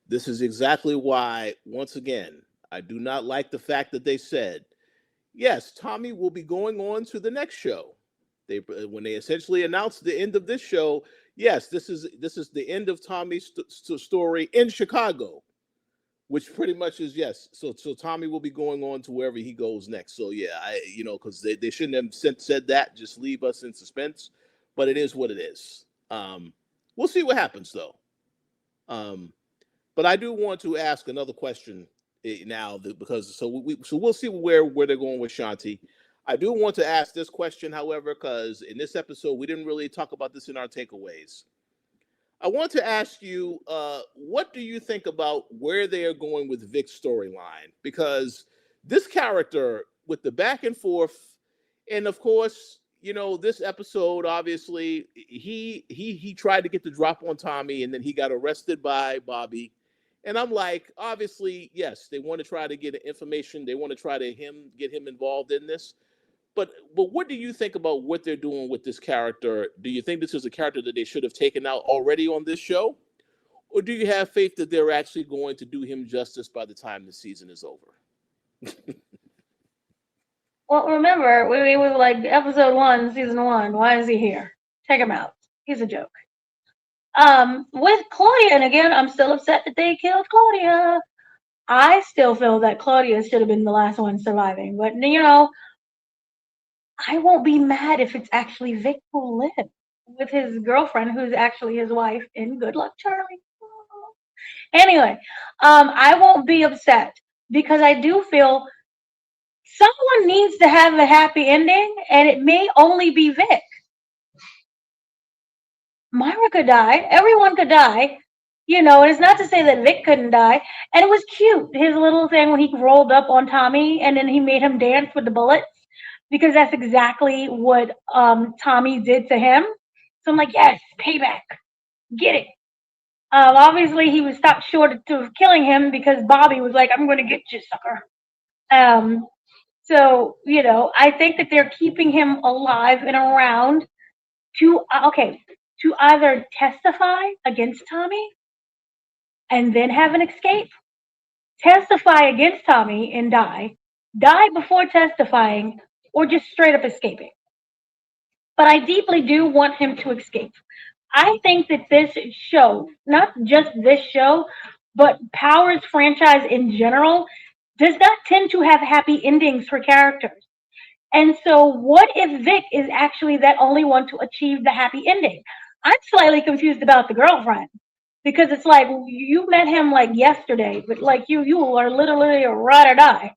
this is exactly why, once again, I do not like the fact that they said, yes, Tommy will be going on to the next show. When they essentially announced the end of this show, yes, this is the end of Tommy's story in Chicago, which pretty much is yes. So Tommy will be going on to wherever he goes next. So yeah, because they shouldn't have said that. Just leave us in suspense. But it is what it is. We'll see what happens though. But I do want to ask another question now because we'll see where they're going with Shanti. I do want to ask this question, however, because in this episode we didn't really talk about this in our takeaways. I want to ask you, what do you think about where they are going with Vic's storyline? Because this character, with the back and forth, and of course, this episode, obviously, he tried to get the drop on Tommy, and then he got arrested by Bobby. And I'm like, obviously, yes, they want to try to get information. They want to try to get him involved in this. But what do you think about what they're doing with this character? Do you think this is a character that they should have taken out already on this show? Or do you have faith that they're actually going to do him justice by the time the season is over? Well, remember, we was like episode 1, season 1. Why is he here? Take him out. He's a joke. With Claudia, and again, I'm still upset that they killed Claudia. I still feel that Claudia should have been the last one surviving. But, I won't be mad if it's actually Vic who lives with his girlfriend, who's actually his wife, in Good Luck Charlie. Anyway, I won't be upset because I do feel someone needs to have a happy ending, and it may only be Vic. Myra could die. Everyone could die. And it's not to say that Vic couldn't die. And it was cute, his little thing when he rolled up on Tommy and then he made him dance with the bullets because that's exactly what Tommy did to him. So I'm like, yes, payback. Get it. Obviously, he was stopped short of killing him because Bobby was like, I'm going to get you, sucker. So, I think that they're keeping him alive and around to either testify against Tommy and then have an escape, testify against Tommy and die before testifying, or just straight up escaping. But I deeply do want him to escape. I think that this show, not just this show, but Power's franchise in general, does not tend to have happy endings for characters. And so what if Vic is actually that only one to achieve the happy ending? I'm slightly confused about the girlfriend because it's like you met him like yesterday, but like you are literally a ride or die.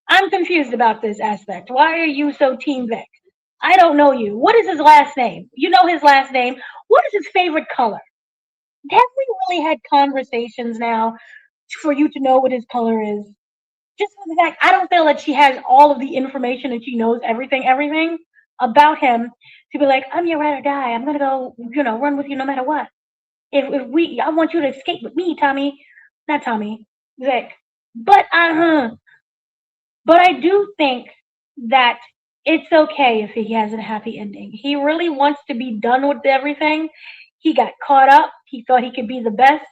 I'm confused about this aspect. Why are you so Team Vic? I don't know you. What is his last name? You know his last name. What is his favorite color? Have we really had conversations now for you to know what his color is? Just for the fact, I don't feel that she has all of the information and she knows everything about him to be like, I'm your ride or die. I'm gonna go, run with you no matter what. I want you to escape with me, Tommy, not Tommy, Vic. But I do think that it's okay if he has a happy ending. He really wants to be done with everything. He got caught up. He thought he could be the best.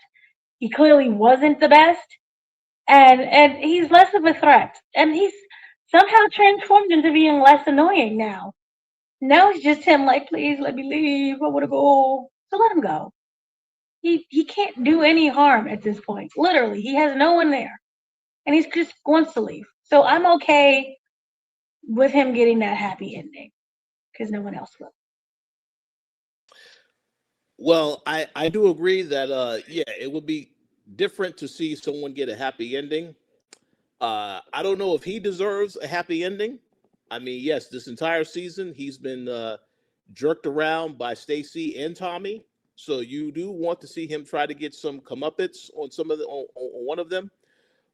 He clearly wasn't the best. And he's less of a threat. And he's somehow transformed into being less annoying now. Now it's just him like, please let me leave. I want to go. So let him go. He can't do any harm at this point. Literally, he has no one there, and he's just wants to leave. So I'm okay with him getting that happy ending because no one else will. Well, I do agree that yeah, it would be different to see someone get a happy ending. I don't know if he deserves a happy ending. I mean, yes, this entire season he's been jerked around by Stacy and Tommy. So you do want to see him try to get some comeuppance on some of the on one of them.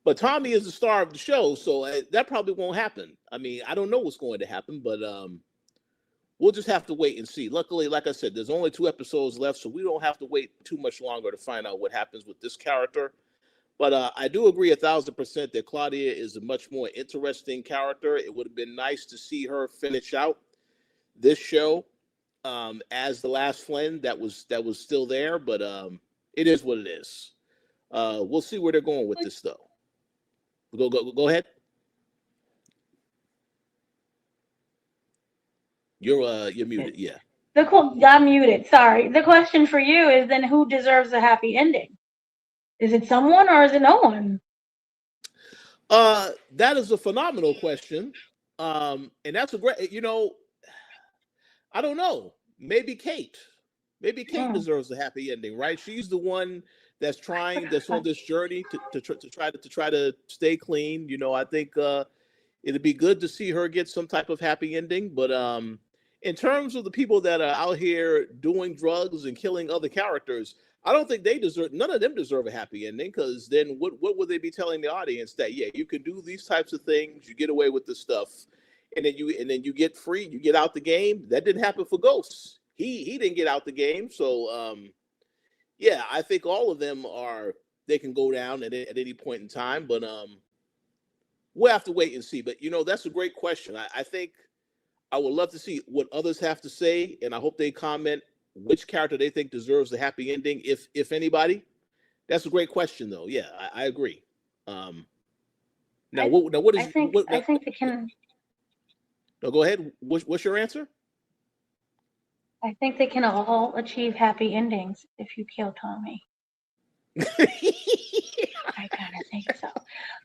But Tommy is the star of the show, so that probably won't happen. I mean, I don't know what's going to happen, but we'll just have to wait and see. Luckily, like I said, there's only 2 episodes left, so we don't have to wait too much longer to find out what happens with this character. But I do agree 1,000% that Claudia is a much more interesting character. It would have been nice to see her finish out this show as the last Flynn that was still there, but it is what it is. We'll see where they're going with this, though. Go ahead. You're muted. Yeah. I'm muted. Sorry. The question for you is then who deserves a happy ending? Is it someone or is it no one? That is a phenomenal question. And that's a great. I don't know. Maybe Kate. Maybe Kate deserves a happy ending, right? She's the one that's on this journey to try to stay clean. I think it'd be good to see her get some type of happy ending. But in terms of the people that are out here doing drugs and killing other characters, I don't think none of them deserve a happy ending, because then what would they be telling the audience? That yeah, you can do these types of things, you get away with this stuff, and then you get free, you get out the game. That didn't happen for Ghosts. He didn't get out the game. So yeah, I think all of them they can go down at any point in time, but we'll have to wait and see. But that's a great question. I think I would love to see what others have to say, and I hope they comment which character they think deserves a happy ending, if anybody. That's a great question, though. Yeah, I agree. What is I think they can. No, go ahead. What's your answer? I think they can all achieve happy endings if you kill Tommy. I kind of think so.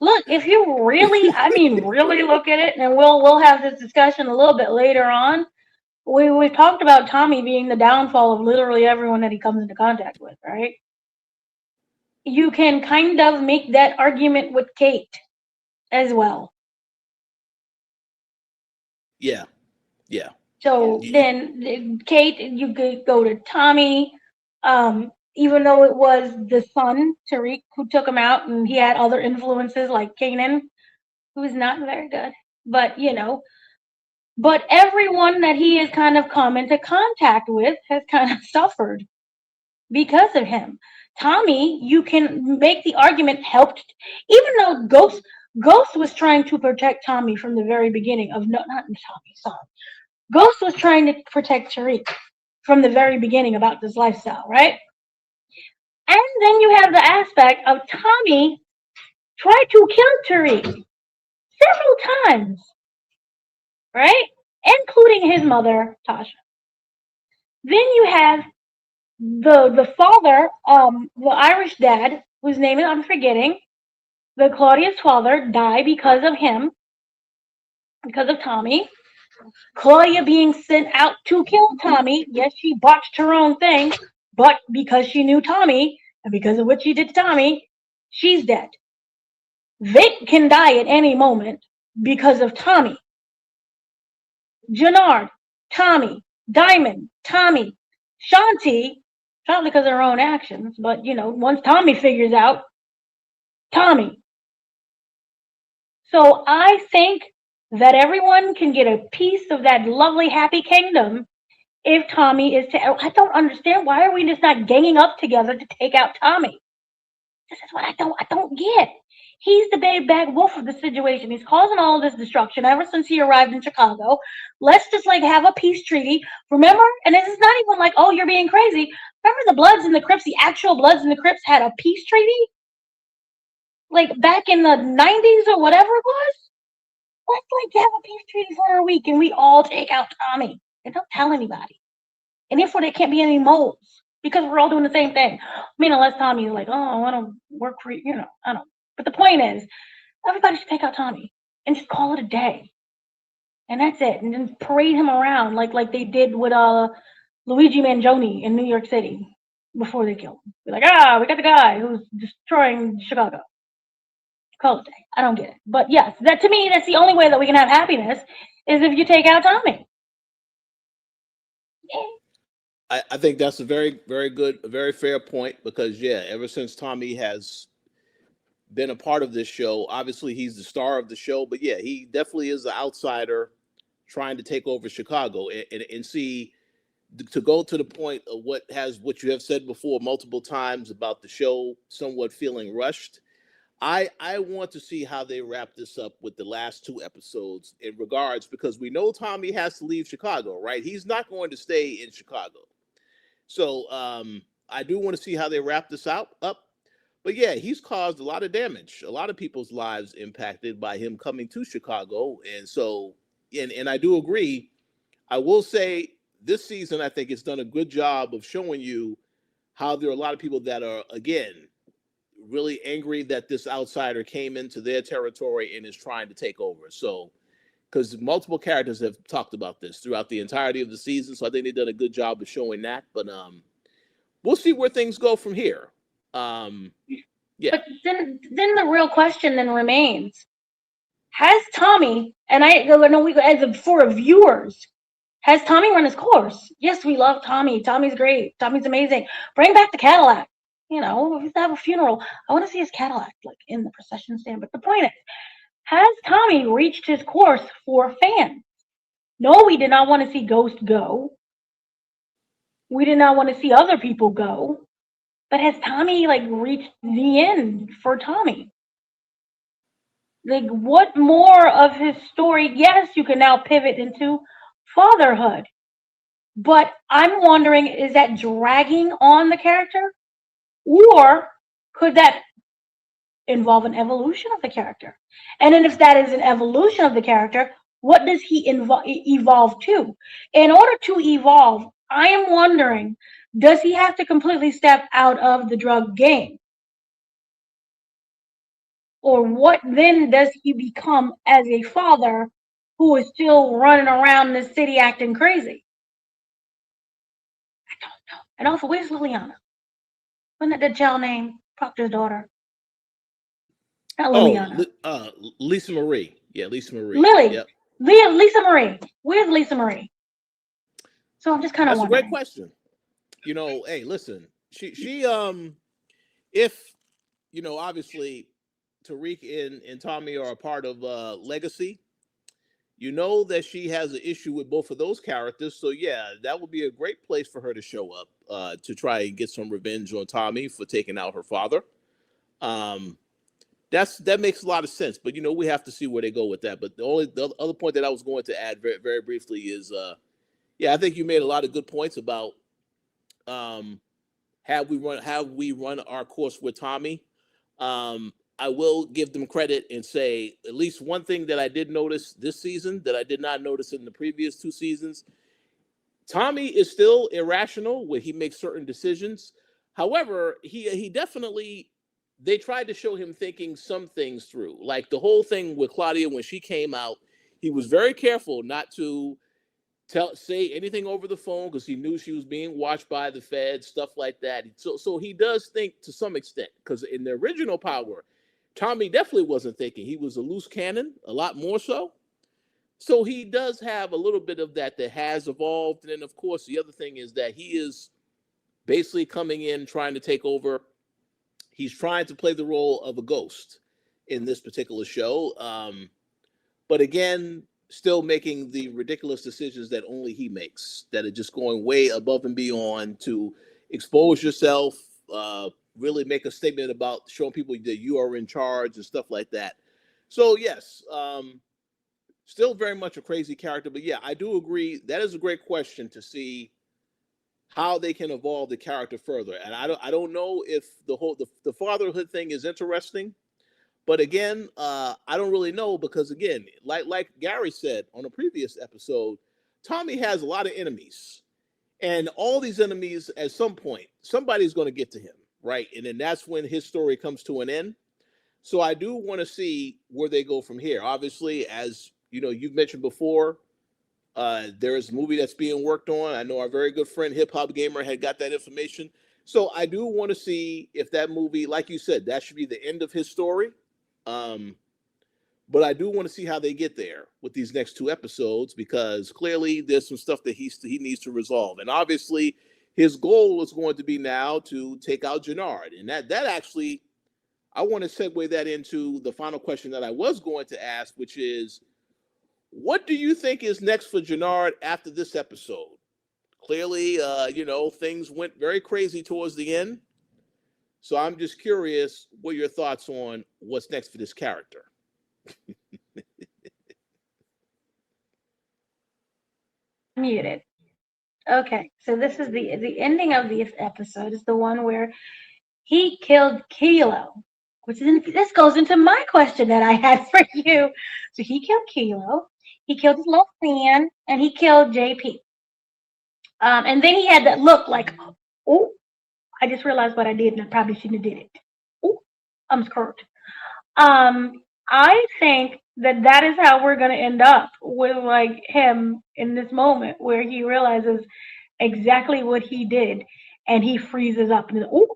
Look, if you really, really look at it, and we'll have this discussion a little bit later on. We've talked about Tommy being the downfall of literally everyone that he comes into contact with, right? You can kind of make that argument with Kate as well. Yeah. So then, Kate, you could go to Tommy. Even though it was the son, Tariq, who took him out, and he had other influences like Kanan, who is not very good. But but everyone that he has kind of come into contact with has kind of suffered because of him. Tommy, you can make the argument, helped, even though Ghost was trying to protect Tommy from the very beginning of not Tommy, sorry. Ghost was trying to protect Tariq from the very beginning about this lifestyle, right? And then you have the aspect of Tommy tried to kill Tariq several times, right? Including his mother, Tasha. Then you have the father, the Irish dad, whose name I'm forgetting, the Claudia's father, die because of him, because of Tommy. Claudia being sent out to kill Tommy. Yes, she botched her own thing, but because she knew Tommy, and because of what she did to Tommy, she's dead. Vic can die at any moment because of Tommy. Jenard, Tommy. Diamond, Tommy. Shanti, not because of her own actions, but once Tommy figures out, Tommy. So I think that everyone can get a piece of that lovely happy kingdom if Tommy is I don't understand. Why are we just not ganging up together to take out Tommy? This is what I don't get. He's the big bad wolf of the situation. He's causing all this destruction ever since he arrived in Chicago. Let's just have a peace treaty. Remember? And this is not even like, oh, you're being crazy. Remember the Bloods and the Crips, the actual Bloods and the Crips had a peace treaty? Back in the 90s or whatever it was? Let's have a peace treaty for a week and we all take out Tommy. and don't tell anybody. And therefore, there can't be any moles because we're all doing the same thing. I mean, unless Tommy's like, oh, I want to work for you, I don't. But the point is, everybody should take out Tommy and just call it a day, and that's it. And then parade him around like they did with Luigi Mangione in New York City before they killed him. Be like, we got the guy who's destroying Chicago. Call it a day. I don't get it, but yes, that to me, that's the only way that we can have happiness is if you take out Tommy. I think that's a very, very good, a very fair point because, yeah, ever since Tommy has been a part of this show, obviously he's the star of the show, but yeah, he definitely is the outsider trying to take over Chicago and see to go to the point of what you have said before multiple times about the show somewhat feeling rushed. I want to see how they wrap this up with the last two episodes in regards because we know Tommy has to leave Chicago, right? He's not going to stay in Chicago. So I do want to see how they wrap this up. But yeah, he's caused a lot of damage, a lot of people's lives impacted by him coming to Chicago. And so, and I do agree. I will say this season, I think it's done a good job of showing you how there are a lot of people that are, again, really angry that this outsider came into their territory and is trying to take over. So, because multiple characters have talked about this throughout the entirety of the season. So I think they've done a good job of showing that. But we'll see where things go from here. Yeah. But then the real question then remains: has Tommy and I know we as for viewers, has Tommy run his course? Yes, we love Tommy. Tommy's great. Tommy's amazing. Bring back the Cadillac. If he's to have a funeral, I want to see his Cadillac like in the procession stand. But the point is, has Tommy reached his course for fans? No, we did not want to see Ghost go. We did not want to see other people go. But has Tommy reached the end for Tommy? What more of his story? Yes, you can now pivot into fatherhood. But I'm wondering, is that dragging on the character? Or could that involve an evolution of the character? And then if that is an evolution of the character, what does he evolve to? In order to evolve, I am wondering, does he have to completely step out of the drug game? Or what then does he become as a father who is still running around the city acting crazy? I don't know. And also, where's Liliana? Wasn't that the child name? Proctor's daughter. Not Liliana. Lisa Marie. Yeah, Lisa Marie. Lily. Yep. Lisa Marie. Where's Lisa Marie? So I'm just kind of wondering. That's a great question. Hey, listen. She if obviously Tariq and Tommy are a part of Legacy, that she has an issue with both of those characters. So yeah, that would be a great place for her to show up to try and get some revenge on Tommy for taking out her father. That makes a lot of sense, but we have to see where they go with that. But the other point that I was going to add very, very briefly is I think you made a lot of good points about have we run our course with Tommy. I will give them credit and say at least one thing that I did notice this season that I did not notice in the previous two seasons. Tommy is still irrational when he makes certain decisions. However, he definitely, they tried to show him thinking some things through. Like the whole thing with Claudia when she came out, he was very careful not to say anything over the phone because he knew she was being watched by the Fed, stuff like that. So he does think to some extent, because in the original Power, Tommy definitely wasn't thinking. He was a loose cannon, a lot more so. So he does have a little bit of that has evolved. And then, of course, the other thing is that he is basically coming in, trying to take over. He's trying to play the role of a ghost in this particular show. But again, still making the ridiculous decisions that only he makes, that are just going way above and beyond to expose yourself, really make a statement about showing people that you are in charge and stuff like that. So yes, still very much a crazy character, but yeah, I do agree. That is a great question to see how they can evolve the character further. And I don't know if the fatherhood thing is interesting, but again, I don't really know because again, like Gary said on a previous episode, Tommy has a lot of enemies, and all these enemies, at some point, somebody's going to get to him, right? And then that's when his story comes to an end. So I do want to see where they go from here. Obviously, as you know, you've mentioned before, there is a movie that's being worked on. I know our very good friend Hip Hop Gamer had got that information. So I do want to see if that movie, like you said, that should be the end of his story. Um, but I do want to see how they get there with these next two episodes, because clearly there's some stuff that he needs to resolve, and obviously his goal is going to be now to take out Jenard, and that actually I want to segue that into the final question that I was going to ask, which is, what do you think is next for Jenard after this episode? Clearly, things went very crazy towards the end. So I'm just curious what your thoughts on what's next for this character. Muted. Okay, so this is the ending of this episode is the one where he killed Kilo, this goes into my question that I had for you. So he killed Kilo, he killed his little friend, and he killed JP. And then he had that look like, oh, I just realized what I did, and I probably shouldn't have did it. Oh, I'm scared. I think that is how we're going to end up with like him in this moment where he realizes exactly what he did and he freezes up. And oh,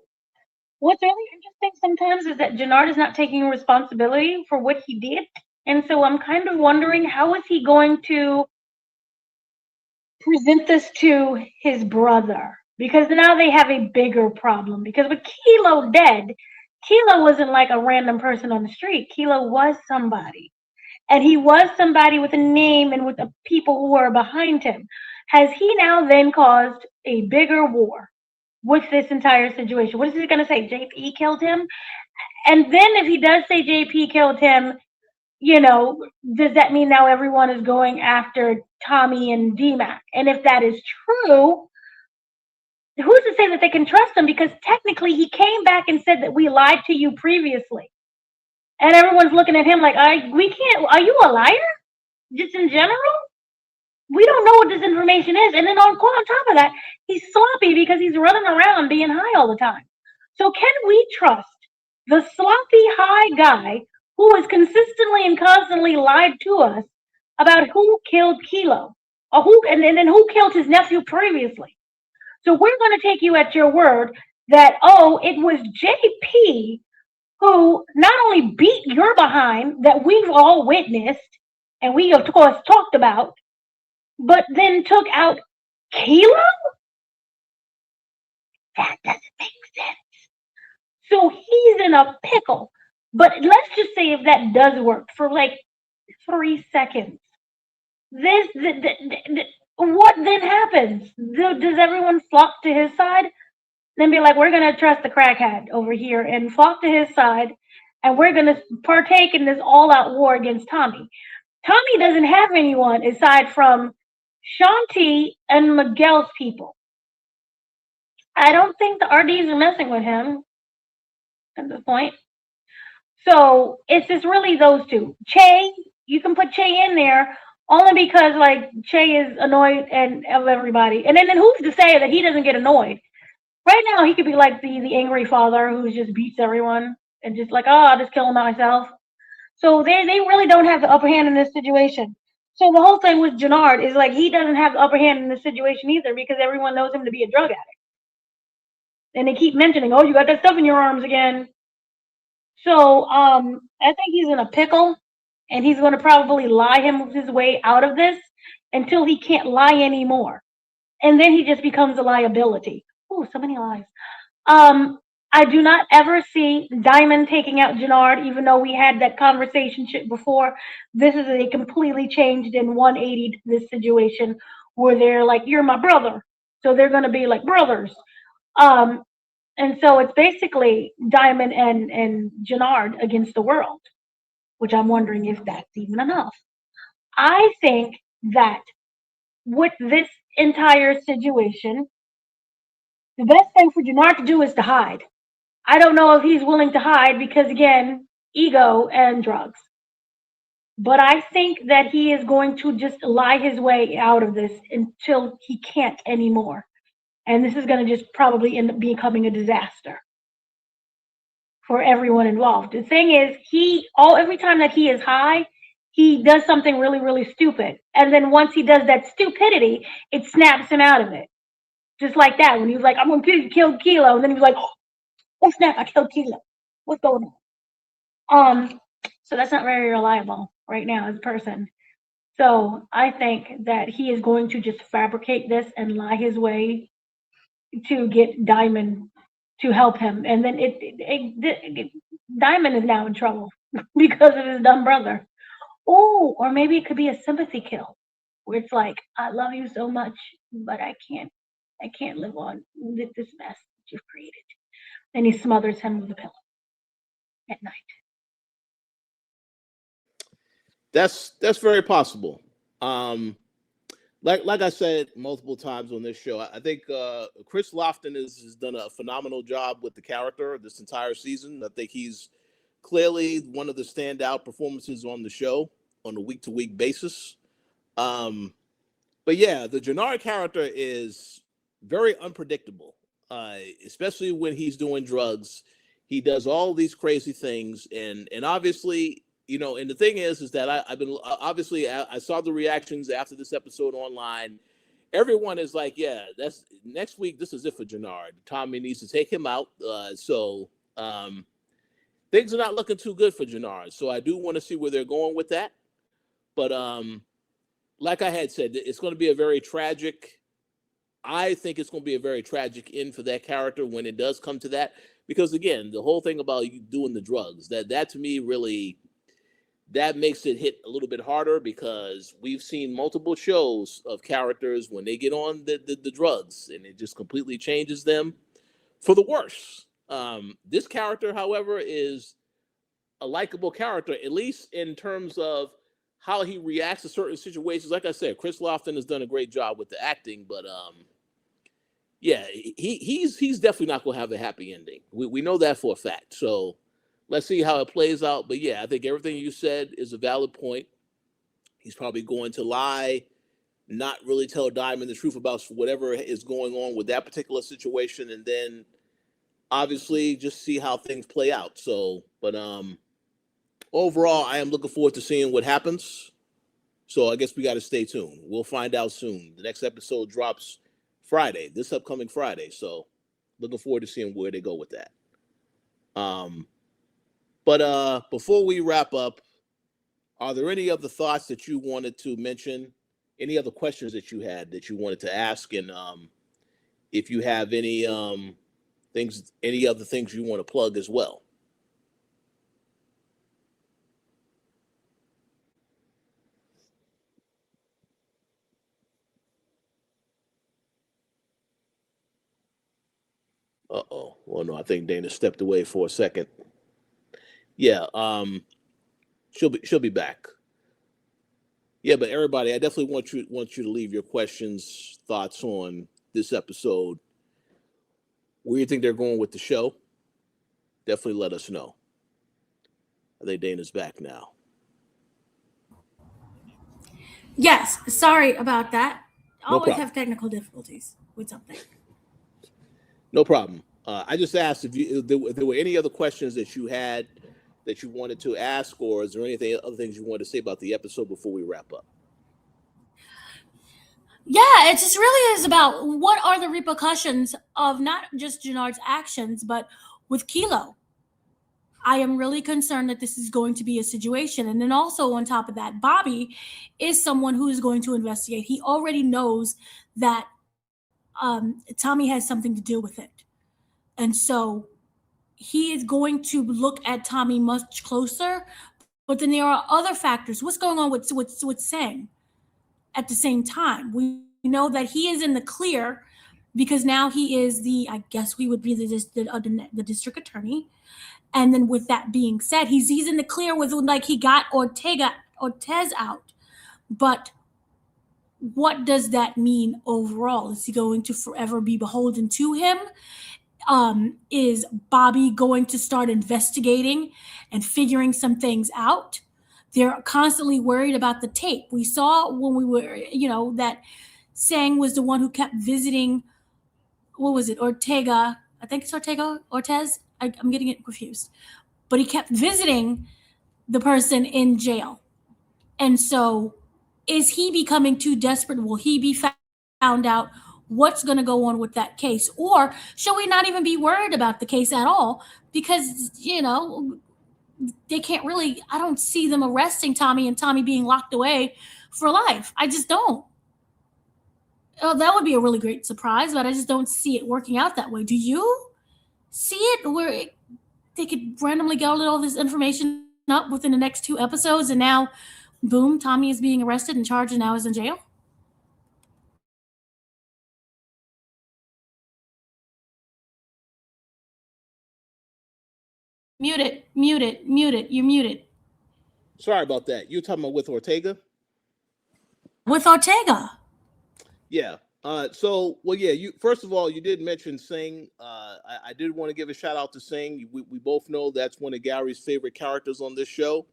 what's really interesting sometimes is that Jenard is not taking responsibility for what he did. And so I'm kind of wondering, how is he going to present this to his brother? Because now they have a bigger problem. Because with Kilo dead, Kilo wasn't like a random person on the street. Kilo was somebody. And he was somebody with a name and with the people who were behind him. Has he now then caused a bigger war with this entire situation? What is he going to say? JP killed him? And then if he does say JP killed him, does that mean now everyone is going after Tommy and DMAC? And if that is true, who's to say that they can trust him? Because technically he came back and said that we lied to you previously. And everyone's looking at him like, we can't, are you a liar? Just in general? We don't know what this information is. And then on top of that, he's sloppy because he's running around being high all the time. So can we trust the sloppy high guy who has consistently and constantly lied to us about who killed Kilo? Or and then who killed his nephew previously? So we're going to take you at your word that, it was JP who not only beat your behind that we've all witnessed and we, of course, talked about, but then took out Kilo? That doesn't make sense. So he's in a pickle. But let's just say if that does work for like 3 seconds, what then happens? Does everyone flock to his side? Then be like, we're going to trust the crackhead over here and flock to his side, and we're going to partake in this all-out war against Tommy. Tommy doesn't have anyone aside from Shanti and Miguel's people. I don't think the RDs are messing with him at this point. So it's just really those two. Che, you can put Che in there only because like Che is annoyed of everybody. And then who's to say that he doesn't get annoyed? Right now, he could be like the angry father who just beats everyone and just like, I'll just kill him myself. So they really don't have the upper hand in this situation. So the whole thing with Jenard is like he doesn't have the upper hand in this situation either because everyone knows him to be a drug addict. And they keep mentioning, you got that stuff in your arms again. So I think he's in a pickle, and he's going to probably lie his way out of this until he can't lie anymore. And then he just becomes a liability. Oh, so many lies. I do not ever see Diamond taking out Jenard, even though we had that conversation before. This is a completely changed in 180 this situation where they're like, you're my brother. So they're going to be like brothers. And so it's basically Diamond and Jenard against the world, which I'm wondering if that's even enough. I think that with this entire situation, the best thing for Jenard to do is to hide. I don't know if he's willing to hide because, again, ego and drugs. But I think that he is going to just lie his way out of this until he can't anymore. And this is going to just probably end up becoming a disaster for everyone involved. The thing is, every time that he is high, he does something really, really stupid. And then once he does that stupidity, it snaps him out of it. Just like that, when he was like, I'm going to kill Kilo. And then he was like, oh snap, I killed Kilo. What's going on? So that's not very reliable right now as a person. So I think that he is going to just fabricate this and lie his way to get Diamond to help him, and then Diamond is now in trouble because of his dumb brother. Oh, or maybe it could be a sympathy kill, where it's like, I love you so much, but I can't live on with this mess that you've created. And he smothers him with a pillow at night. That's very possible. Um, like I said multiple times on this show, I think Chris Lofton has done a phenomenal job with the character this entire season. I think he's clearly one of the standout performances on the show on a week to week basis. Um, but yeah, the Jenard character is very unpredictable, especially when he's doing drugs. He does all these crazy things, and obviously, and the thing is that I've been obviously I saw the reactions after this episode online. Everyone is like, yeah, that's next week. This is it for Jenard. Tommy needs to take him out. So things are not looking too good for Jenard. So I do want to see where they're going with that. But like I had said, it's going to be a very tragic. I think it's going to be a very tragic end for that character when it does come to that. Because again, the whole thing about you doing the drugs, that to me really, that makes it hit a little bit harder, because we've seen multiple shows of characters when they get on the drugs, and it just completely changes them for the worse. This character, however, is a likable character, at least in terms of how he reacts to certain situations. Like I said, Chris Lofton has done a great job with the acting, but yeah, he's definitely not going to have a happy ending. We know that for a fact. So let's see how it plays out. But yeah, I think everything you said is a valid point. He's probably going to lie, not really tell Diamond the truth about whatever is going on with that particular situation, and then obviously just see how things play out. So, but overall, I am looking forward to seeing what happens. So I guess we got to stay tuned. We'll find out soon. The next episode drops Friday, this upcoming Friday. So looking forward to seeing where they go with that. But before we wrap up, are there any other thoughts that you wanted to mention? Any other questions that you had that you wanted to ask? And if you have any any other things you want to plug as well. Uh-oh. Well, no, I think Dana stepped away for a second. Yeah, she'll be back. Yeah, but everybody, I definitely want you to leave your questions, thoughts on this episode. Where you think they're going with the show? Definitely let us know. I think Dana's back now. Yes, sorry about that. No Always problem. have technical difficulties with something. No problem. I just asked if there were any other questions that you had that you wanted to ask, or is there anything other things you wanted to say about the episode before we wrap up? Yeah, it just really is about what are the repercussions of not just Jenard's actions, but with Kilo. I am really concerned that this is going to be a situation. And then also on top of that, Bobby is someone who is going to investigate. He already knows that Tommy has something to do with it. And so he is going to look at Tommy much closer. But then there are other factors. What's going on with Sang at the same time? We know that he is in the clear because now he is I guess we would be the district attorney. And then with that being said, he's in the clear with, like, he got Ortez out. But what does that mean overall? Is he going to forever be beholden to him? Is Bobby going to start investigating and figuring some things out? They're constantly worried about the tape. We saw when we were, that Sang was the one who kept visiting, what was it, Ortega? I think it's Ortega, Ortez. I'm getting it confused. But he kept visiting the person in jail. And so, is he becoming too desperate? Will he be found out? What's going to go on with that case? Or should we not even be worried about the case at all? Because, they can't really, I don't see them arresting Tommy and Tommy being locked away for life. I just don't. Oh, that would be a really great surprise, but I just don't see it working out that way. Do you see it where they could randomly get all this information up within the next 2 episodes, and now, boom, Tommy is being arrested and charged and now is in jail? Mute it, you're muted. Sorry about that. You're talking about with Ortega? With Ortega. Yeah. You first of all, you did mention Sing. I did want to give a shout out to Sing. We both know that's one of Gary's favorite characters on this show.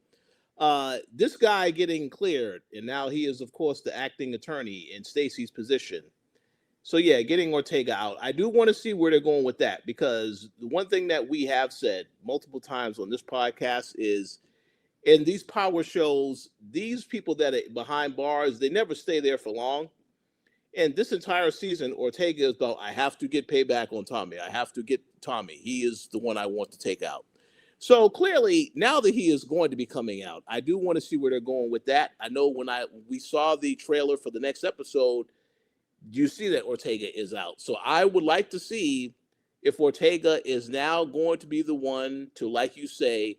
This guy getting cleared, and now he is, of course, the acting attorney in Stacy's position. So yeah, getting Ortega out. I do want to see where they're going with that, because the one thing that we have said multiple times on this podcast is, in these power shows, these people that are behind bars, they never stay there for long. And this entire season, Ortega is about, I have to get payback on Tommy. I have to get Tommy. He is the one I want to take out. So clearly, now that he is going to be coming out, I do want to see where they're going with that. I know when we saw the trailer for the next episode, you see that Ortega is out. So I would like to see if Ortega is now going to be the one to, like you say,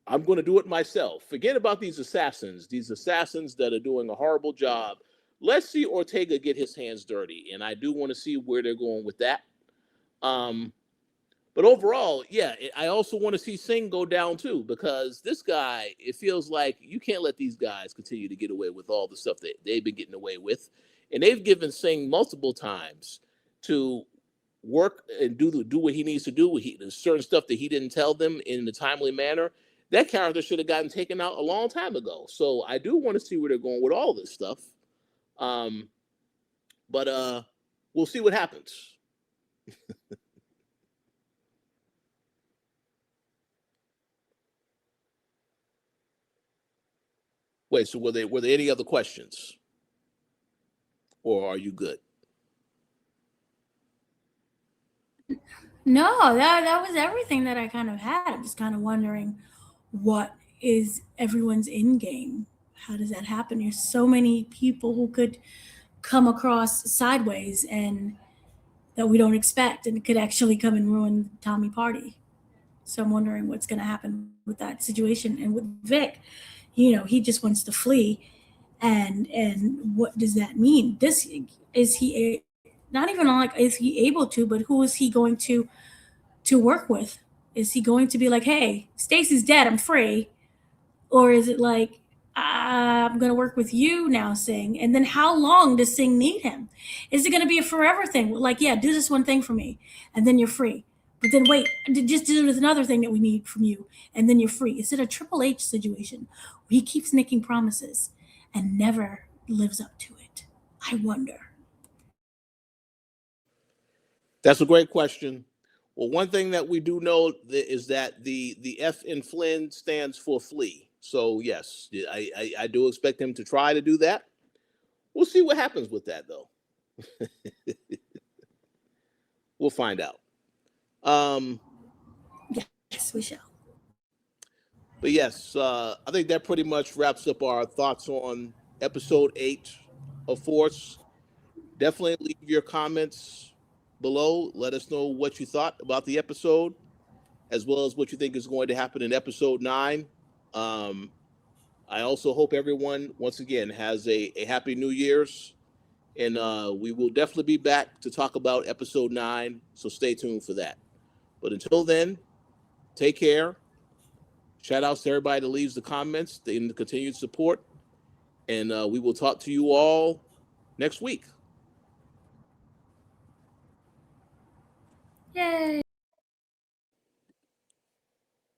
I'm going to do it myself. Forget about these assassins that are doing a horrible job. Let's see Ortega get his hands dirty, and I do want to see where they're going with that. But overall, yeah, I also want to see Singh go down too, because this guy, it feels like you can't let these guys continue to get away with all the stuff that they've been getting away with. And they've given Singh multiple times to work and do what he needs to do. There's certain stuff that he didn't tell them in a timely manner. That character should have gotten taken out a long time ago. So I do want to see where they're going with all this stuff. But we'll see what happens. Wait, so were there any other questions? Or are you good? No, that was everything that I kind of had. I'm just kind of wondering, what is everyone's end game? How does that happen? There's so many people who could come across sideways and that we don't expect, and it could actually come and ruin the Tommy party. So I'm wondering what's going to happen with that situation. And with Vic, he just wants to flee, and what does that mean? Is he not even like, is he able to, but who is he going to work with? Is he going to be like, hey, Stacy's dead, I'm free? Or is it like, I'm going to work with you now, Singh? And then how long does Singh need him? Is it going to be a forever thing? Like, yeah, do this one thing for me, and then you're free. But then wait, just do this another thing that we need from you, and then you're free. Is it a Triple H situation where he keeps making promises and never lives up to it? I wonder. That's a great question. Well, one thing that we do know is that the F in Flynn stands for flee. So yes, I do expect him to try to do that. We'll see what happens with that, though. We'll find out. Yes, we shall. But yes, I think that pretty much wraps up our thoughts on episode 8 of Force. Definitely leave your comments below. Let us know what you thought about the episode, as well as what you think is going to happen in episode 9. I also hope everyone, once again, has a happy New Year's, and we will definitely be back to talk about episode 9, so stay tuned for that. But until then, take care. Shout outs to everybody that leaves the comments and the continued support, and we will talk to you all next week. Yay.